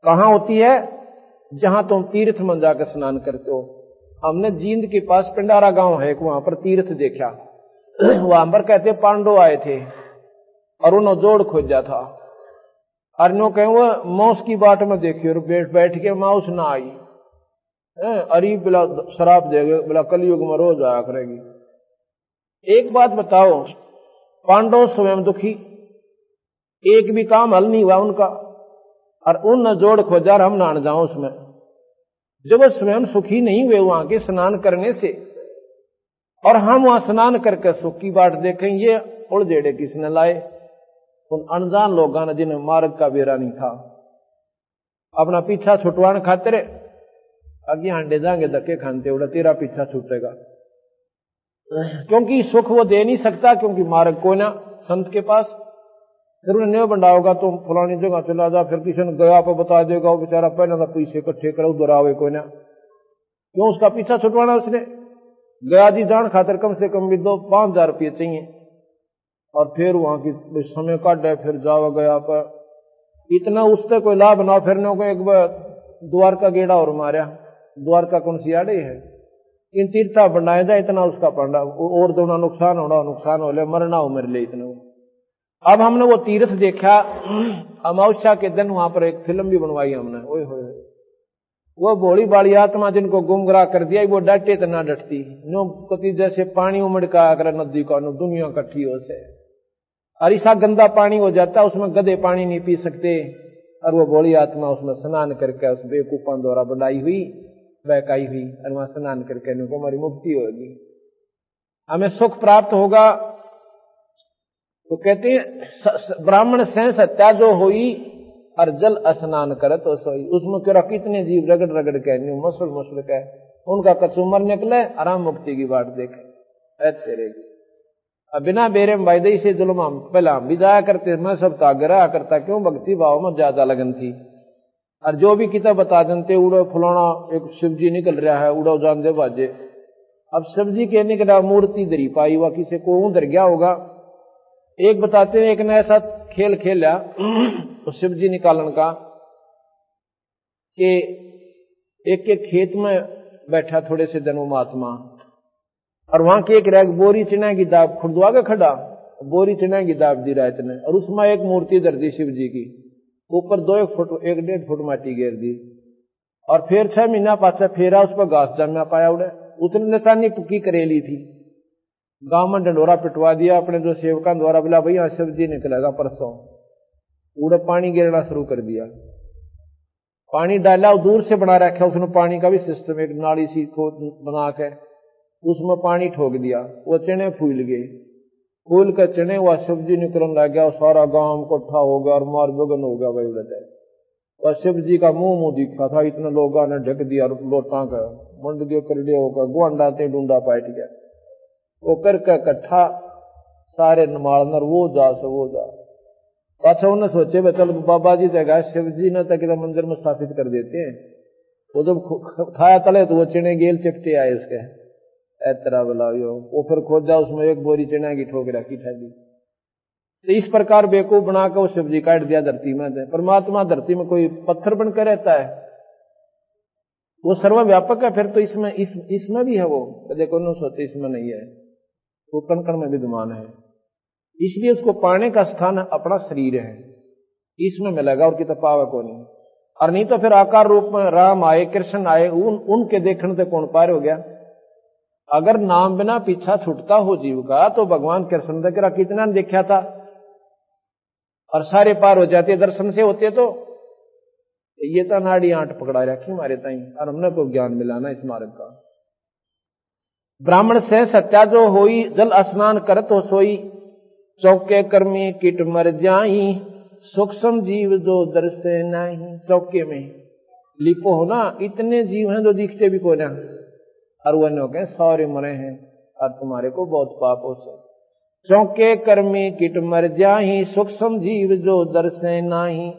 कहां होती है? जहां तुम तीर्थ में जाकर स्नान करते हो। हमने जींद के पास पिंडारा गांव है, वहां पर तीर्थ देखा। वहां पर कहते पांडव आए थे और उन्होंने जोड़ खोजा था, और नो कहे वो मौस की बाट में देखी और बैठ के माउस ना आई। अरे बिला शराब देगे, बिला कलयुग में रोज आया करेगी। एक बात बताओ, पांडव स्वयं दुखी, एक भी काम हल नहीं हुआ उनका, और उन जोड़ खोजा और हम नान जाओ उसमें। जब वो स्वयं सुखी नहीं हुए वहां के स्नान करने से, और हम वहां स्नान करके सुख की बाट देखें, ये उड़जेड़े किसने लाए? उन अनजान लोगों ने जिन्हें मार्ग का बेरा नहीं था। अपना पीछा छुटवाने खातिर आगे हांडे जाएंगे, धक्के खानते उड़ा तेरा पीछा छूटेगा। क्योंकि सुख वो दे नहीं सकता, क्योंकि मार्ग कोई ना संत के पास। फिर उन्हें नहीं बंडा होगा, तुम फलानी जगह चला जा, फिर किसी ने गया पर बता देगा, वो बेचारा पहले तो पैसे इकट्ठे करे उधर आवे कोई ना। क्यों उसका पीछा छुटवाना उसने? गया जी जान खातर कम से कम भी 5,000 रुपये चाहिए, और फिर वहां की समय काट है, फिर जावा गया पर इतना उससे कोई लाभ ना। फिर को एक बार द्वारका गेड़ा और मारा, द्वारका कौन सी आड़े है, इन तीर्था बनाया जाए इतना उसका पंडा, और दोनों नुकसान हो ले, मरना हो मेरे लिए इतना। अब हमने वो तीर्थ देखा, अमावस्या के दिन वहां पर एक फिल्म भी बनवाई हमने। ओए होए, वो भोली बाली आत्मा जिनको गुमराह कर दिया, वो डटे तो ना डटती नो कति, जैसे पानी उमड़ का अगर नदी का नो दुनिया इकट्ठी हो से, और ऐसा गंदा पानी हो जाता, उसमें गधे पानी नहीं पी सकते। और वो भोली आत्मा उसमें स्नान करके उस बेवकूफों द्वारा बनाई हुई बहकाई हुई, और वहां स्नान करके इनको हमारी मुक्ति होगी, हमें सुख प्राप्त होगा। तो कहते हैं ब्राह्मण से हत्या जो हुई और जल स्नान करे तो सोई। उसमें क्यों कितने जीव रगड़ रगड़ के मसल के उनका कचूमर निकले, आराम मुक्ति की बात देखे तेरे। अब बिना बेरे वायदे से जुल्म हम पहला भी जाया करते, मैं सब तागरा करता, क्यों भक्ति भाव में ज्यादा लगन थी। और जो भी किताब बता देते उड़ो फुलाना एक शिवजी निकल रहा है, उड़ो जान दे बाजे। अब शिवजी के निकला मूर्ति दरी पाई हुआ, किसी को उधर गया होगा। एक बताते हैं एक ने ऐसा खेल खेला तो शिवजी निकालन का कि एक के खेत में बैठा थोड़े से दिन वो महात्मा, और वहां की एक रैग बोरी चिना की दाब खुर्दवा के खड़ा, बोरी चिना की दाब दी रात ने, और उसमें एक मूर्ति धर दी शिव जी की, ऊपर 1 फुट 1.5 फुट माटी घेर दी, और फिर 6 महीना पाछा फेरा उस पर घास जमा पाया उड़े, उसने निशानी पुक्की करेली थी, गांव में डंडोरा पिटवा दिया अपने जो सेवकों द्वारा, बोला भाई यहाँ शिव जी निकलेगा परसों, उड़े पानी गिरना शुरू कर दिया, पानी डाला, दूर से बना रखा उसने पानी का भी सिस्टम, एक नाली सी को बना के उसमें पानी ठोक दिया, वो चने फूल गए, फूल के चने हुआ शिव जी निकलने लग गया, सारा गांव इकट्ठा हो गया और मार बगन हो गया भाई उड़े, और शिव जी का मुंह दिखा था, इतने लोगों ने ढक दिया लोटा का मंड दियो कर दिया होगा, गुआंडाते डूंडा पाट गया, वो करके इकट्ठा सारे नमालनर वो जा से वो जा, पाछा उन्हें सोचे भाई चल बाबा जी जगह शिव जी ने तक मंदिर में स्थापित कर देते हैं, वो जब खाया तले तो वो चिने गेल चिपटे आए उसके तरह बुलाओ, वो फिर खोदा उसमें 1 बोरी चना की ठोक रखी ठहरी, तो इस प्रकार बेवकूफ बनाकर वो शिव जी काट दिया धरती में। परमात्मा धरती में कोई पत्थर बनकर रहता है, वो सर्वव्यापक है, फिर तो इसमें भी है, वो देखो न सोते इसमें नहीं है, वो कण कण में विद्यमान है, इसलिए उसको पाने का स्थान अपना शरीर है, इसमें मिलेगा और कितना पावे को नहीं, और नहीं तो फिर आकार रूप में राम आए कृष्ण आए, उनके देखने से कौन पार हो गया। अगर नाम बिना पीछा छूटता हो जीव का तो भगवान कृष्ण तक कितना देखा था, और सारे पार हो जाते दर्शन से होते, तो ये तो नाड़ी आंट पकड़ा रखी हमारे ताई, और हमने को ज्ञान मिलाना इस मार्ग का। ब्राह्मण से सत्या जो होई, जल स्नान करत हो सोई, चौके कर्मी किट मर जाई, सूक्ष्म जीव जो दर्शे नहीं। चौके में लिपो हो ना, इतने जीव हैं जो दिखते भी को ना, और वो न कहे सारे मरे हैं और तुम्हारे को बहुत पाप हो से। चौके कर्मी किट मर जाही, सूक्ष्म जीव जो दर्शे नाही।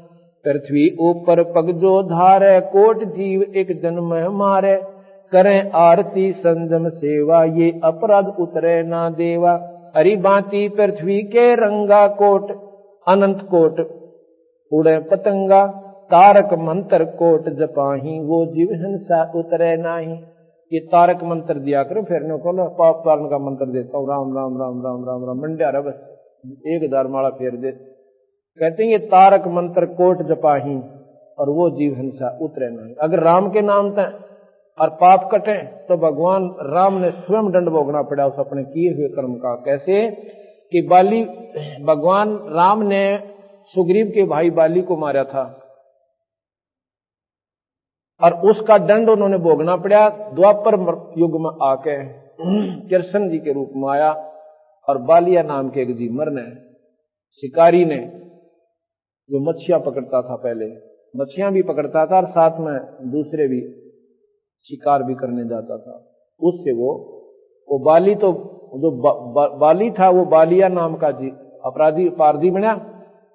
पृथ्वी ऊपर पग जो धारे, कोट जीव एक जन्म मारे। करें आरती संजम सेवा, ये अपराध उतरे ना देवा। हरि बाती पृथ्वी के रंगा, कोट अनंत कोट उड़े पतंगा। तारक मंत्र कोट जपाही, वो जीव हिंसा उतरे नाही। ये तारक मंत्र दिया करो, फिर न को पाप तारण का मंत्र देता हूँ, राम राम राम राम राम राम मंड्या रहा, बस 1000 माला फेर दे। कहते हैं ये तारक मंत्र कोट जपाही, और वो जीव हिंसा उतरे नहीं। अगर राम के नाम तय और पाप कटे तो भगवान राम ने स्वयं दंड भोगना पड़ा उस अपने किए हुए कर्म का। कैसे कि बाली, भगवान राम ने सुग्रीव के भाई बाली को मारा था, और उसका दंड उन्होंने भोगना पड़ा। द्वापर युग में आके कृष्ण जी के रूप में आया, और बालिया नाम के एक जीव मरने, शिकारी ने, जो मच्छियां पकड़ता था, पहले मच्छियां भी पकड़ता था और साथ में दूसरे भी शिकार भी करने जाता था, उससे वो बाली, तो जो बाली था वो बालिया नाम का जी अपराधी पारधी बना,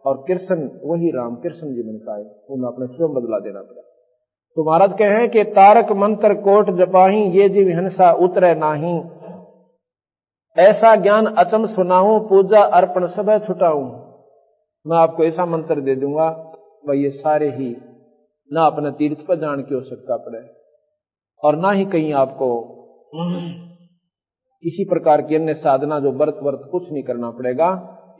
और कृष्ण वही राम कृष्ण जी बन पाए, उन्हें अपने स्वयं बदला देना पड़ा। तो महाराज कहे कि तारक मंत्र कोट जपाही, ये जीव हिंसा उतरे नाही। ऐसा ज्ञान अचम सुनाऊं, पूजा अर्पण सब छुटाऊं। मैं आपको ऐसा मंत्र दे दूंगा भाई, ये सारे ही ना अपने तीर्थ पर जान की आवश्यकता पड़े, और ना ही कहीं आपको किसी प्रकार की अन्य साधना, जो व्रत कुछ नहीं करना पड़ेगा।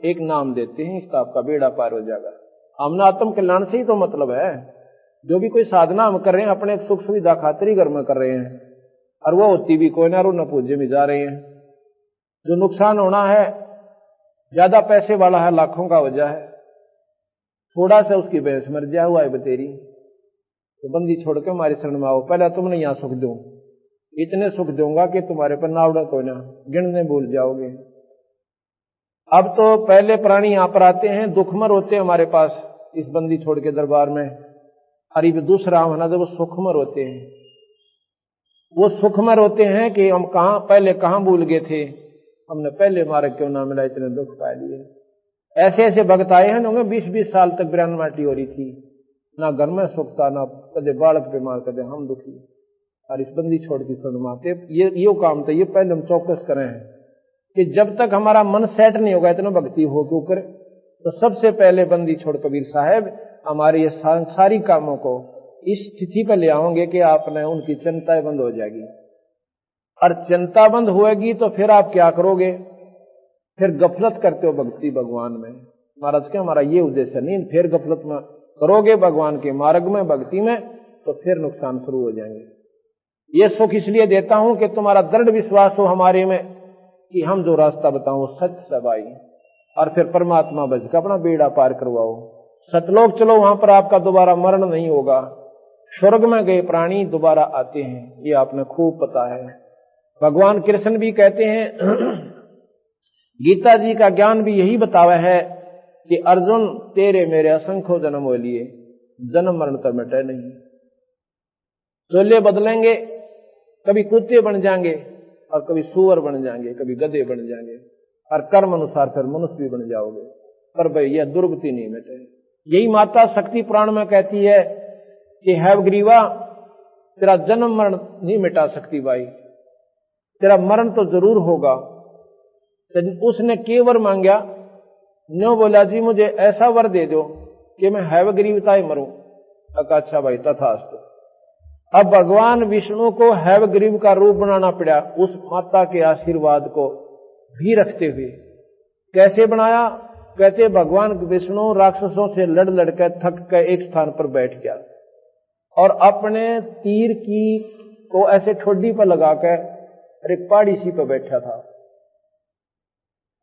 एक नाम देते हैं, इसका आपका बेड़ा पार हो जाएगा। हमने आत्म कल्याण से ही तो मतलब है। जो भी कोई साधना हम कर रहे हैं अपने सुख सुविधा खातिर ही घर में कर रहे हैं, और वो होती भी कोई ना, और न पूज्य में जा रहे हैं। जो नुकसान होना है, ज्यादा पैसे वाला है, लाखों का वजह है, थोड़ा सा उसकी भैंस मर जा हुआ है बतेरी, तो बंदी छोड़ के हमारे शरण में आओ, पहले तुमने यहां सुख दूं, इतने सुख दूंगा कि तुम्हारे पर नावड़ा कोई ना, गिनने भूल जाओगे। अब तो पहले प्राणी यहां पर आते हैं, दुखमर होते हैं हमारे पास इस बंदी छोड़ के दरबार में, और ये दूसरा होना जब वो सुखमर होते हैं। वो सुखमर होते हैं कि हम पहले कहां भूल गए थे, हमने पहले मार्ग क्यों ना मिला, इतने दुख पा लिए। ऐसे ऐसे भक्त आए हैं, होंगे 20-20 साल तक बिरान माटी हो रही थी, ना घर में सुख था, ना कदे बालक बीमार, कदे हम दुखी, और इस बंदी छोड़ की सुनमाते। ये काम था, ये पहले हम चौकस करें हैं कि जब तक हमारा मन सेट नहीं होगा इतना भक्ति हो के ऊपर, तो सबसे पहले बंदी छोड़ कबीर साहब हमारे ये सारी कामों को इस स्थिति पर ले आओगे कि आपने उनकी चिंताएं बंद हो जाएगी। और चिंता बंद होएगी तो फिर आप क्या करोगे, फिर गफलत करते हो भक्ति भगवान में। महाराज क्या हमारा ये उद्देश्य नहीं, फिर गफलत में करोगे भगवान के मार्ग में भक्ति में तो फिर नुकसान शुरू हो जाएंगे। ये सुख इसलिए देता हूं कि तुम्हारा दृढ़ विश्वास हो हमारे में कि हम जो रास्ता बताओ सच सबाई, और फिर परमात्मा बच के अपना बेड़ा पार करवाओ। सतलोक चलो, वहां पर आपका दोबारा मरण नहीं होगा। स्वर्ग में गए प्राणी दोबारा आते हैं, ये आपने खूब पता है। भगवान कृष्ण भी कहते हैं, गीता जी का ज्ञान भी यही बतावा है कि अर्जुन तेरे मेरे असंख्य जन्म हो लिए, जन्म मरण तो मिटे नहीं। चोले बदलेंगे, कभी कुत्ते बन जाएंगे और कभी सूअर बन जाएंगे, कभी गधे बन जाएंगे, और कर्म अनुसार फिर मनुष्य भी बन जाओगे, पर भाई यह दुर्गति नहीं मिटे। यही माता शक्ति पुराण में कहती है कि हैवग्रीवा तेरा जन्म मरण नहीं मिटा सकती भाई, तेरा मरण तो जरूर होगा। तो उसने केवल मांगा, न्यों बोला जी मुझे ऐसा वर दे दो कि मैं हैवग्रीवता ही मरूं। अच्छा भाई तथास्तु। अब भगवान विष्णु को हैवग्रीव का रूप बनाना पड़ा, उस माता के आशीर्वाद को भी रखते हुए। कैसे बनाया, कहते भगवान विष्णु राक्षसों से लड़ लड़कर थक कर एक स्थान पर बैठ गया और अपने तीर की को ऐसे ठोडी पर लगाकर एक पहाड़ी सी पर बैठा था।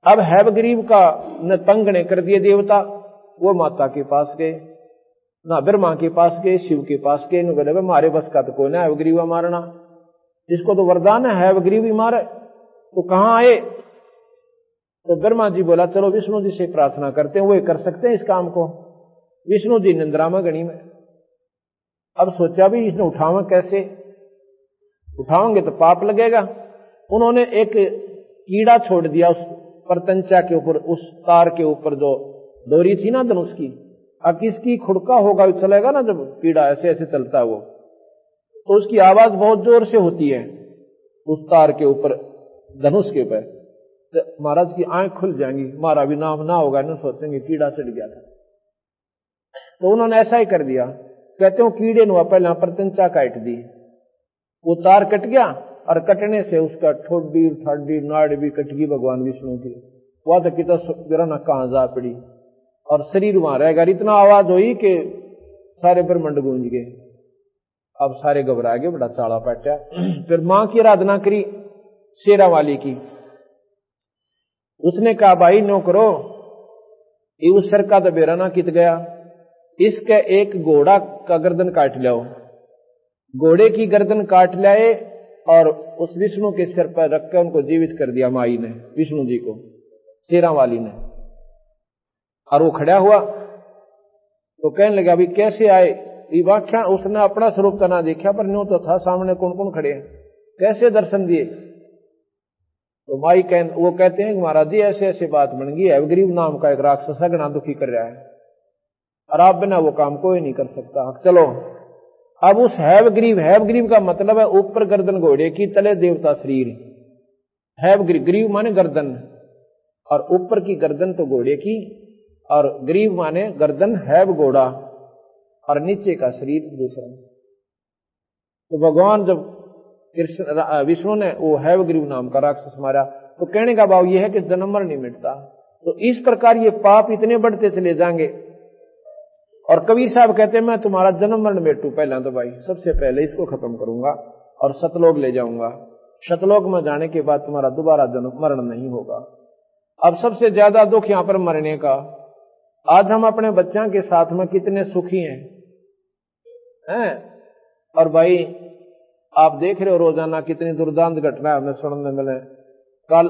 अब हैवग्रीव का न तंग ने कर दिए देवता, वो माता के पास गए, ना ब्रह्मा के पास गए, शिव के पास गए, नु बोले मारे बस का तो कोई ना हैवग्रीव मारना, इसको तो वरदान है हैवग्रीव ही मारे। तो कहां आए, तो ब्रह्मा जी बोला चलो विष्णु जी से प्रार्थना करते हैं, वो कर सकते हैं इस काम को। विष्णु जी निंद्रा में गणी में। अब सोचा भी इसने उठावा कैसे, उठाओगे तो पाप लगेगा। उन्होंने एक कीड़ा छोड़ दिया उस परतंचा के ऊपर, उस तार के ऊपर जो डोरी थी ना धनुष की। अब किसकी खुड़का होगा चलेगा ना, जब कीड़ा ऐसे ऐसे चलता है वो, तो उसकी आवाज बहुत जोर से होती है उस तार के ऊपर, धनुष के ऊपर। तो महाराज की आंख खुल जाएंगी, हमारा भी नाम ना होगा, ना सोचेंगे कीड़ा चढ़ गया था। तो उन्होंने ऐसा ही कर दिया। कहते हो कीड़े ने पहले परतंचा काट दी, वो तार कट गया और कटने से उसका ठोडी ठाडी नाड़ भी कट गई भगवान विष्णु की। वह तो कितना कहां जा पड़ी और शरीर वहां रहेगा। इतना आवाज हुई कि सारे ब्रह्मंड गूंज गए। अब सारे घबरा गए, बड़ा चाड़ा पाटा। फिर मां की आराधना करी शेरा वाली की। उसने कहा भाई नो करो, ये उस सर का तो बेरा ना कित गया, इसके एक घोड़ा का गर्दन काट लियाओ। घोड़े की गर्दन काट लाए और उस विष्णु के सिर पर रखकर उनको जीवित कर दिया माई ने, विष्णु जी को, शेरा वाली ने। और वो खड़ा हुआ तो कहने लगा अभी कैसे आए, ये व्याख्या उसने अपना स्वरूप तो ना देखा, पर न्यू तो था सामने कौन कौन खड़े हैं, कैसे दर्शन दिए। तो माई वो कहते हैं कि महाराज जी ऐसे ऐसे बात बन गई, हैवग्रीव नाम का एक राक्षस घना दुखी कर रहा है और आप बिना वो काम कोई नहीं कर सकता। चलो अब उस हैवग्रीव का मतलब है ऊपर गर्दन घोड़े की, तले देवता शरीर। हैवग्रीव माने गर्दन, और ऊपर की गर्दन तो घोड़े की, और ग्रीव माने गर्दन हैव घोड़ा, और नीचे का शरीर दूसरा। तो भगवान जब कृष्ण विष्णु ने वो हैवग्रीव नाम का राक्षस मारा, तो कहने का भाव यह है कि जन्म मर नहीं मिटता। तो इस प्रकार ये पाप इतने बढ़ते चले जाएंगे। और कबीर साहब कहते हैं मैं तुम्हारा जन्म मरण मेटू, पहला तो भाई सबसे पहले इसको खत्म करूंगा और सतलोक ले जाऊंगा। सतलोक में जाने के बाद तुम्हारा दोबारा जन्म मरण नहीं होगा। अब सबसे ज्यादा दुख यहां पर मरने का। आज हम अपने बच्चों के साथ में कितने सुखी हैं? और भाई आप देख रहे हो रोजाना कितनी दुर्दांत घटना हमें सुनने मिले।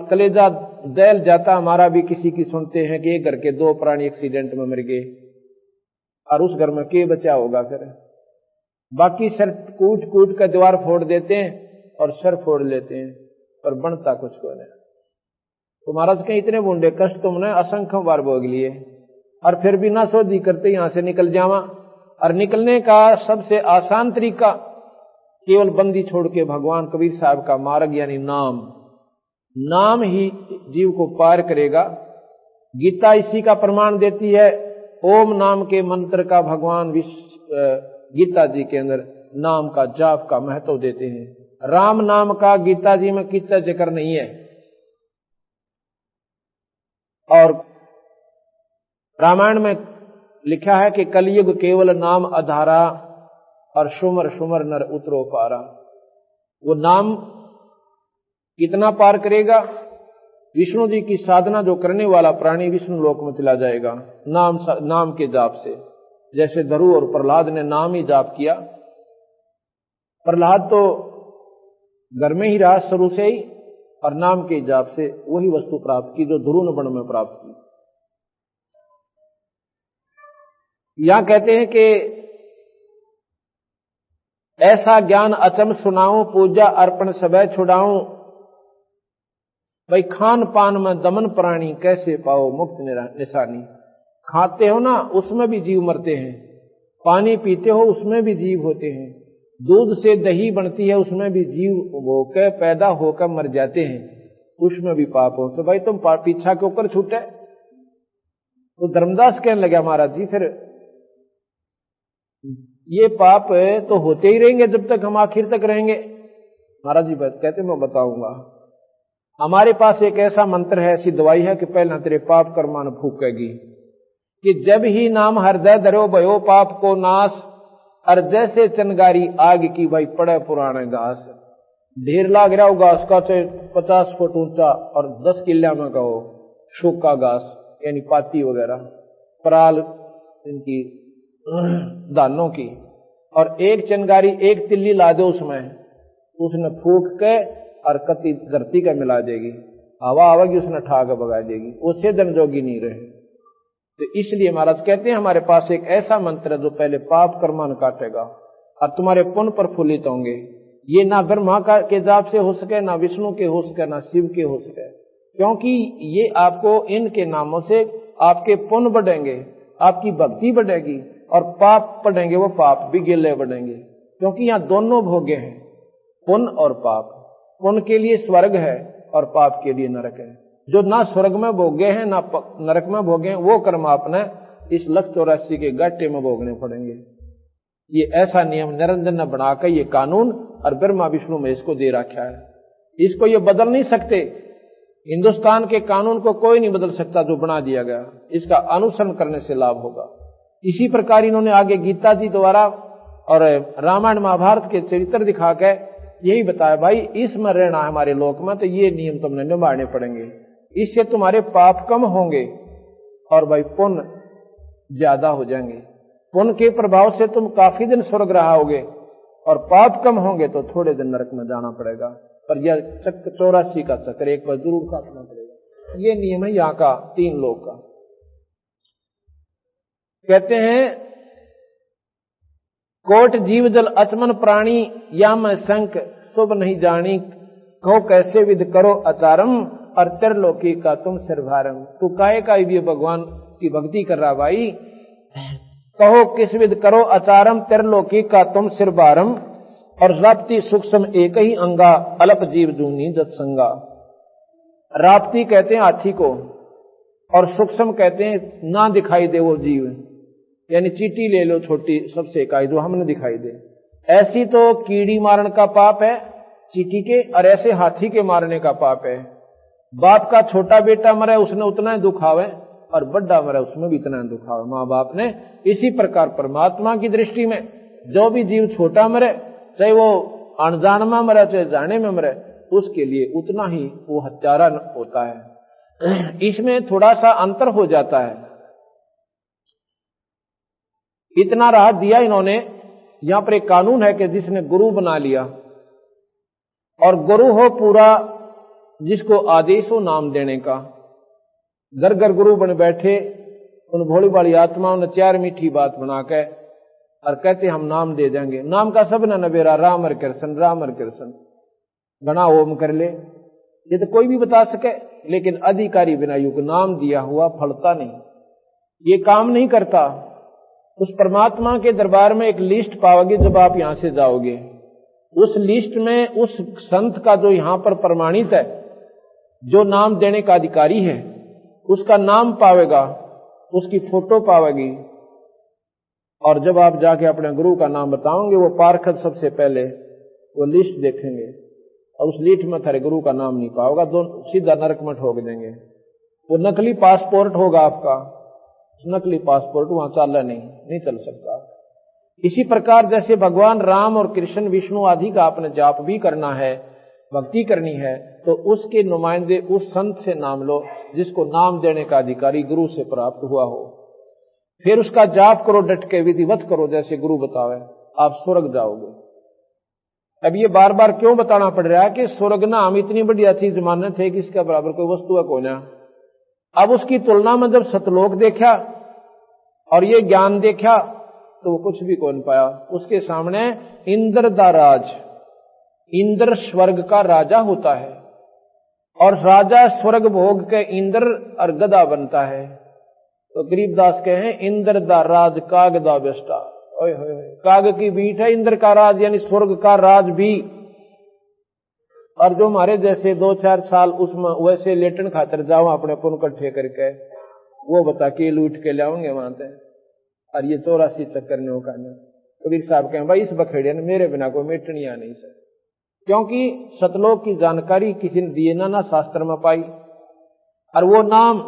कलेजा दैल जाता हमारा भी किसी की सुनते हैं कि एक घर के 2 प्राणी एक्सीडेंट में मर गए, और उस घर में के बचा होगा फिर। बाकी सर कूट कूट कर दीवार फोड़ देते हैं और सर फोड़ लेते हैं, पर बनता कुछ को नहीं। तो महाराज के इतने बूंदे कष्ट तुमने असंख्य बार भोग लिए, और फिर भी ना सोधी करते यहां से निकल जावा। और निकलने का सबसे आसान तरीका केवल बंदी छोड़ के भगवान कबीर साहब का मार्ग यानी नाम ही जीव को पार करेगा। गीता इसी का प्रमाण देती है। ओम नाम के मंत्र का भगवान गीता जी के अंदर नाम का जाप का महत्व देते हैं। राम नाम का गीता जी में कितना जिक्र नहीं है। और रामायण में लिखा है कि कलयुग केवल नाम आधारा और सुमर सुमर नर उतरो पारा। वो नाम कितना पार करेगा? विष्णु जी की साधना जो करने वाला प्राणी विष्णु लोक में चला जाएगा नाम के जाप से। जैसे धरु और प्रहलाद ने नाम ही जाप किया। प्रहलाद तो घर में ही रहा शुरू से ही और नाम के जाप से वही वस्तु प्राप्त की जो ध्रुव ने वन में प्राप्त की। यहां कहते हैं कि ऐसा ज्ञान अचम सुनाऊं, पूजा अर्पण सबे छुड़ाऊं। भाई खान पान में दमन प्राणी कैसे पाओ मुक्त निशानी। खाते हो ना उसमें भी जीव मरते हैं, पानी पीते हो उसमें भी जीव होते हैं, दूध से दही बनती है उसमें भी जीव होकर पैदा होकर मर जाते हैं, उसमें भी पाप हो। तो भाई तुम पीछा के ऊपर छूटे। तो धर्मदास कहने लगा महाराज जी फिर ये पाप तो होते ही रहेंगे जब तक हम आखिर तक रहेंगे। महाराज जी कहते मैं बताऊंगा। हमारे पास एक ऐसा मंत्र है, ऐसी दवाई है कि पहले तेरे पाप कर्मान फूकेगी कि जब ही नाम हृदय धरो भयो पाप को नाश। और जैसे चनगारी आग की भाई पड़े पुराने घास, ढेर लाग रहा हो घास का, चाहे 50 फुट ऊंचा और 10 किल्ला में कहो सूखा घास यानी पाती वगैरह पराल इनकी दानों की, और एक चनगारी एक तिल्ली ला दो उसने फूक के और कति धरती का मिला देगी, हवा आवेगी उसने ठा के भगा देगी, उससे धन जोगी नहीं रहे। तो इसलिए महाराज कहते हैं हमारे पास एक ऐसा मंत्र है जो पहले पाप कर्मान काटेगा और तुम्हारे पुण्य प्रफुल्लित होंगे। ये ना ब्रह्मा के जाप से हो सके, ना विष्णु के हो सके, ना शिव के हो सके, क्योंकि ये आपको इनके नामों से आपके पुण्य बढ़ेंगे, आपकी भक्ति बढ़ेगी, और पाप बढ़ेंगे वो पाप भी गिले बढ़ेंगे। क्योंकि यहाँ दोनों भोगे हैं, पुण्य और पाप। पुण्य के लिए स्वर्ग है और पाप के लिए नरक है। जो ना स्वर्ग में भोगे हैं ना नरक में भोगे हैं वो कर्म आपने इस 184 के गट्टे में भोगने पड़ेंगे। ये ऐसा नियम निरंजन ने बनाकर ये कानून और ब्रह्मा विष्णु में इसको दे रखा है। इसको ये बदल नहीं सकते। हिंदुस्तान के कानून को कोई नहीं बदल सकता जो बना दिया गया, इसका अनुसरण करने से लाभ होगा। इसी प्रकार इन्होंने आगे गीता जी द्वारा और रामायण महाभारत के चरित्र दिखा के यही बताया, भाई इसमें रहना हमारे लोक में तो ये नियम तुमने निभाने पड़ेंगे, इससे तुम्हारे पाप कम होंगे और भाई पुण्य ज्यादा हो जाएंगे। पुण्य के प्रभाव से तुम काफी दिन स्वर्ग रहोगे और पाप कम होंगे तो थोड़े दिन नरक में जाना पड़ेगा। पर यह 84 का चक्कर एक बार जरूर काटना पड़ेगा। ये नियम है यहाँ का 3 लोक का। कहते हैं कोट जीव जल अचमन प्राणी या मैं शंक शुभ नहीं जानी, कहो कैसे विध करो आचारम और त्रिलोकी का तुम सिरभारम। तू काहे का भी भगवान की भक्ति कर रहा भाई, कहो किस विध करो आचारम त्रिलोकी का तुम सिरभारम। और राप्ती सूक्ष्म एक ही अंगा अल्प जीव जूनी जत्संगा। राप्ती कहते हैं हाथी को और सूक्ष्म कहते हैं ना दिखाई दे वो जीव, यानी चींटी ले लो छोटी सबसे इकाई जो हमने दिखाई दे। ऐसी तो कीड़ी मारने का पाप है चींटी के, और ऐसे हाथी के मारने का पाप है। बाप का छोटा बेटा मरे उसने उतना ही दुखावे और बड़ा मरे उसमें भी इतना ही दुखावे माँ बाप ने। इसी प्रकार परमात्मा की दृष्टि में जो भी जीव छोटा मरे, चाहे वो अनजान में मरे चाहे जाने में मरे, उसके लिए उतना ही वो हत्यारा होता है। इसमें थोड़ा सा अंतर हो जाता है। इतना राहत दिया इन्होंने। यहां पर एक कानून है कि जिसने गुरु बना लिया, और गुरु हो पूरा जिसको आदेश हो नाम देने का, घर घर गुरु बन बैठे, उन भोली भाली आत्माओं ने 4 मीठी बात बना के और कहते हम नाम दे देंगे। नाम का सब न नबेरा राम हर कृष्ण राम हर कृष्ण, गणा ओम कर ले, ये तो कोई भी बता सके, लेकिन अधिकारी विनायु को नाम दिया हुआ फलता नहीं, ये काम नहीं करता। उस परमात्मा के दरबार में एक लिस्ट पाओगे जब आप यहां से जाओगे। उस लिस्ट में उस संत का जो यहां पर प्रमाणित है, जो नाम देने का अधिकारी है, उसका नाम पावेगा, उसकी फोटो पावेगी, और जब आप जाके अपने गुरु का नाम बताओगे, वो पार्षद सबसे पहले वो लिस्ट देखेंगे और उस लिस्ट में थारे गुरु का नाम नहीं पाओगा, सीधा नरक में ठोक देंगे। वो नकली पासपोर्ट होगा आपका, नकली पासपोर्ट वहां चाला नहीं चल सकता। इसी प्रकार जैसे भगवान राम और कृष्ण विष्णु आदि का आपने जाप भी करना है, भक्ति करनी है, तो उसके नुमाइंदे उस संत से नाम लो जिसको नाम देने का अधिकारी गुरु से प्राप्त हुआ हो। फिर उसका जाप करो, डट के विधिवत करो जैसे गुरु बतावे, आप स्वर्ग जाओगे। अब ये बार बार क्यों बताना पड़ रहा है कि स्वर्ग ना हम इतनी बढ़िया चीज मानने थे कि इसका बराबर कोई वस्तु है कोई ना। अब उसकी तुलना में जब सतलोक देखा और ये ज्ञान देखा तो वो कुछ भी कौन पाया। उसके सामने इंद्र दा राज, इंद्र स्वर्ग का राजा होता है और राजा स्वर्ग भोग के इंद्र और गदा बनता है। तो गरीबदास कहे इंद्र दा राज काग दा बेस्टा, काग की बीट है इंद्र का राज, यानी स्वर्ग का राज भी। और जो हमारे जैसे 2-4 साल उसमें वैसे लेटन खातर जाओ अपने पुन इकट्ठे करके, वो बता के लूट के लाओगे वहां से, और ये 84 चक्कर ने होगा। कबीर साहब कहें भाई इस बखेड़े ने मेरे बिना को मिटनिया नहीं सर, क्योंकि सतलोक की जानकारी किसी ने दिए ना शास्त्र में पाई। और वो नाम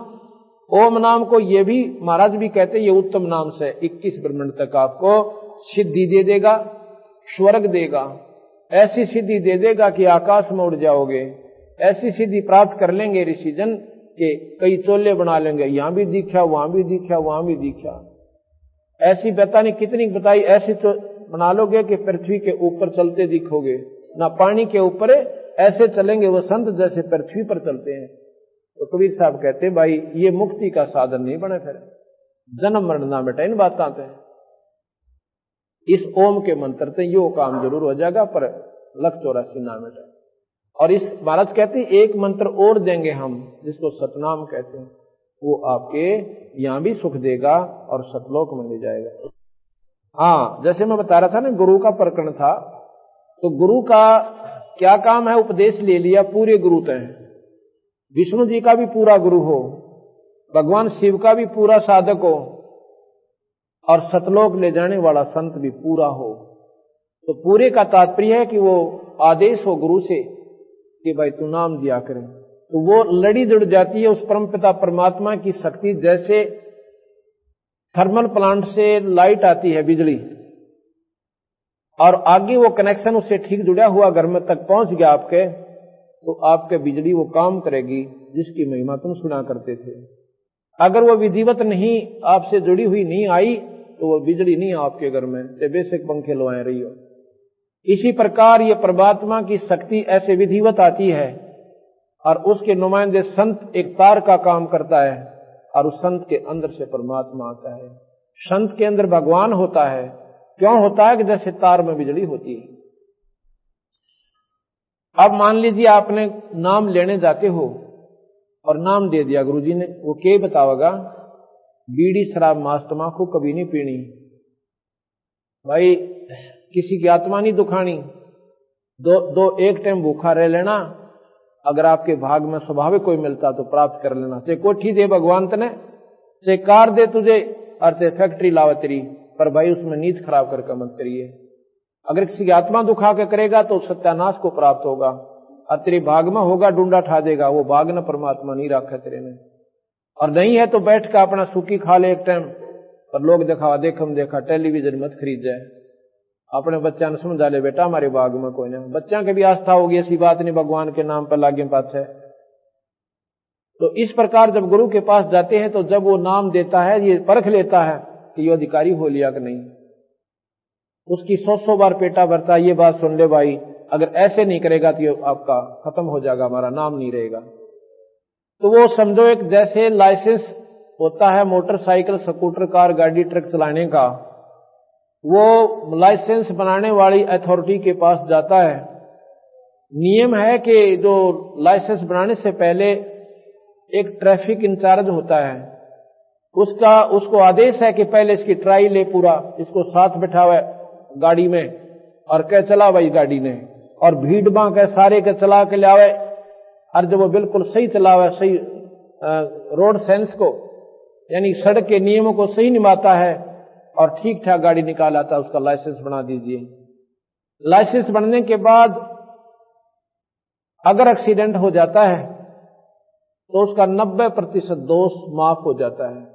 ओम नाम को ये भी महाराज भी कहते ये उत्तम नाम से 21 ब्रह्मांड तक आपको सिद्धि दे देगा, स्वर्ग देगा, ऐसी सिद्धि दे देगा कि आकाश में उड़ जाओगे। ऐसी सिद्धि प्राप्त कर लेंगे ऋषिजन के कई चोले बना लेंगे, यहां भी दिखा वहां भी दिखा वहां भी दिखा। ऐसी पता नहीं कितनी बताई, ऐसी बना लोगे कि पृथ्वी के ऊपर चलते दिखोगे, ना पानी के ऊपर ऐसे चलेंगे वो संत जैसे पृथ्वी पर चलते हैं। तो कबीर साहब कहते भाई ये मुक्ति का साधन नहीं बने, फिर जन्म मरण ना बेटा इन बात आते हैं। इस ओम के मंत्र से यो काम जरूर हो जाएगा, पर 184 ना बेटा। और इस महाराज कहते एक मंत्र और देंगे हम जिसको सतनाम कहते हैं, वो आपके यहां भी सुख देगा और सतलोक में ले जाएगा। हाँ, जैसे मैं बता रहा था ना गुरु का प्रकरण था, तो गुरु का क्या काम है, उपदेश ले लिया, पूरे गुरु तय। विष्णु जी का भी पूरा गुरु हो, भगवान शिव का भी पूरा साधक हो, और सतलोक ले जाने वाला संत भी पूरा हो। तो पूरे का तात्पर्य है कि वो आदेश हो गुरु से कि भाई तू नाम दिया करे, तो वो लड़ी जुड़ जाती है उस परमपिता परमात्मा की शक्ति। जैसे थर्मल प्लांट से लाइट आती है बिजली, और आगे वो कनेक्शन उससे ठीक जुड़ा हुआ घर में तक पहुंच गया आपके, तो आपके बिजली वो काम करेगी जिसकी महिमा तुम सुना करते थे। अगर वो विधिवत नहीं आपसे जुड़ी हुई नहीं आई तो वो बिजली नहीं आपके घर में, चाहे बेशक पंखे लवाए रही हो। इसी प्रकार ये परमात्मा की शक्ति ऐसे विधिवत आती है, और उसके नुमाइंदे संत एक तार का काम करता है, और उस संत के अंदर से परमात्मा आता है। संत के अंदर भगवान होता है। क्यों होता है कि जैसे तार में बिजली होती है। अब मान लीजिए आपने नाम लेने जाते हो और नाम दे दिया गुरुजी ने, वो क्या बतावेगा, बीड़ी शराब मांस तमाकू कभी नहीं पीनी, भाई किसी की आत्मा नहीं दुखानी, एक टाइम भूखा रह लेना, अगर आपके भाग में स्वाभाविक कोई मिलता तो प्राप्त कर लेना। चाहे कोठी दे भगवान तने, चाहे कार दे तुझे, और चाहे फैक्ट्री लावे तेरी, पर भाई उसमें नींद खराब करके मत करिए। अगर किसी की आत्मा दुखा के करेगा तो सत्यानाश को प्राप्त होगा, और तेरे भाग में होगा डूंडा ठा देगा, वो भाग न परमात्मा नहीं रखा तेरे में। और नहीं है तो बैठ कर अपना सूखी खा ले एक टाइम, पर लोग दिखावा देखम देखा टेलीविजन मत खरीद जाए। अपने बच्चा ने समझा ले बेटा हमारे बाग में कोई ना, बच्चा की भी आस्था होगी, ऐसी बात नहीं भगवान के नाम पर लागे पास है। तो इस प्रकार जब गुरु के पास जाते हैं तो जब वो नाम देता है ये परख लेता है कि ये अधिकारी हो लिया कि नहीं। उसकी 100 बार पेटा भरता, ये बात सुन ले भाई, अगर ऐसे नहीं करेगा तो ये आपका खत्म हो जाएगा, हमारा नाम नहीं रहेगा। तो वो समझो एक जैसे लाइसेंस होता है मोटरसाइकिल स्कूटर कार गाड़ी ट्रक चलाने का, वो लाइसेंस बनाने वाली अथॉरिटी के पास जाता है। नियम है कि जो लाइसेंस बनाने से पहले एक ट्रैफिक इंचार्ज होता है, उसको आदेश है कि पहले इसकी ट्राई ले पूरा, इसको साथ बैठावे गाड़ी में और कह चला भाई गाड़ी ने, और भीड़ बांक है सारे के चला के लावे, और जब वो बिल्कुल सही चलावे, सही रोड सेंस को यानी सड़क के नियमों को सही निभाता है, और ठीक ठाक गाड़ी निकाल आता, उसका लाइसेंस बना दीजिए। लाइसेंस बनने के बाद अगर एक्सीडेंट हो जाता है तो उसका 90% दोष माफ हो जाता है।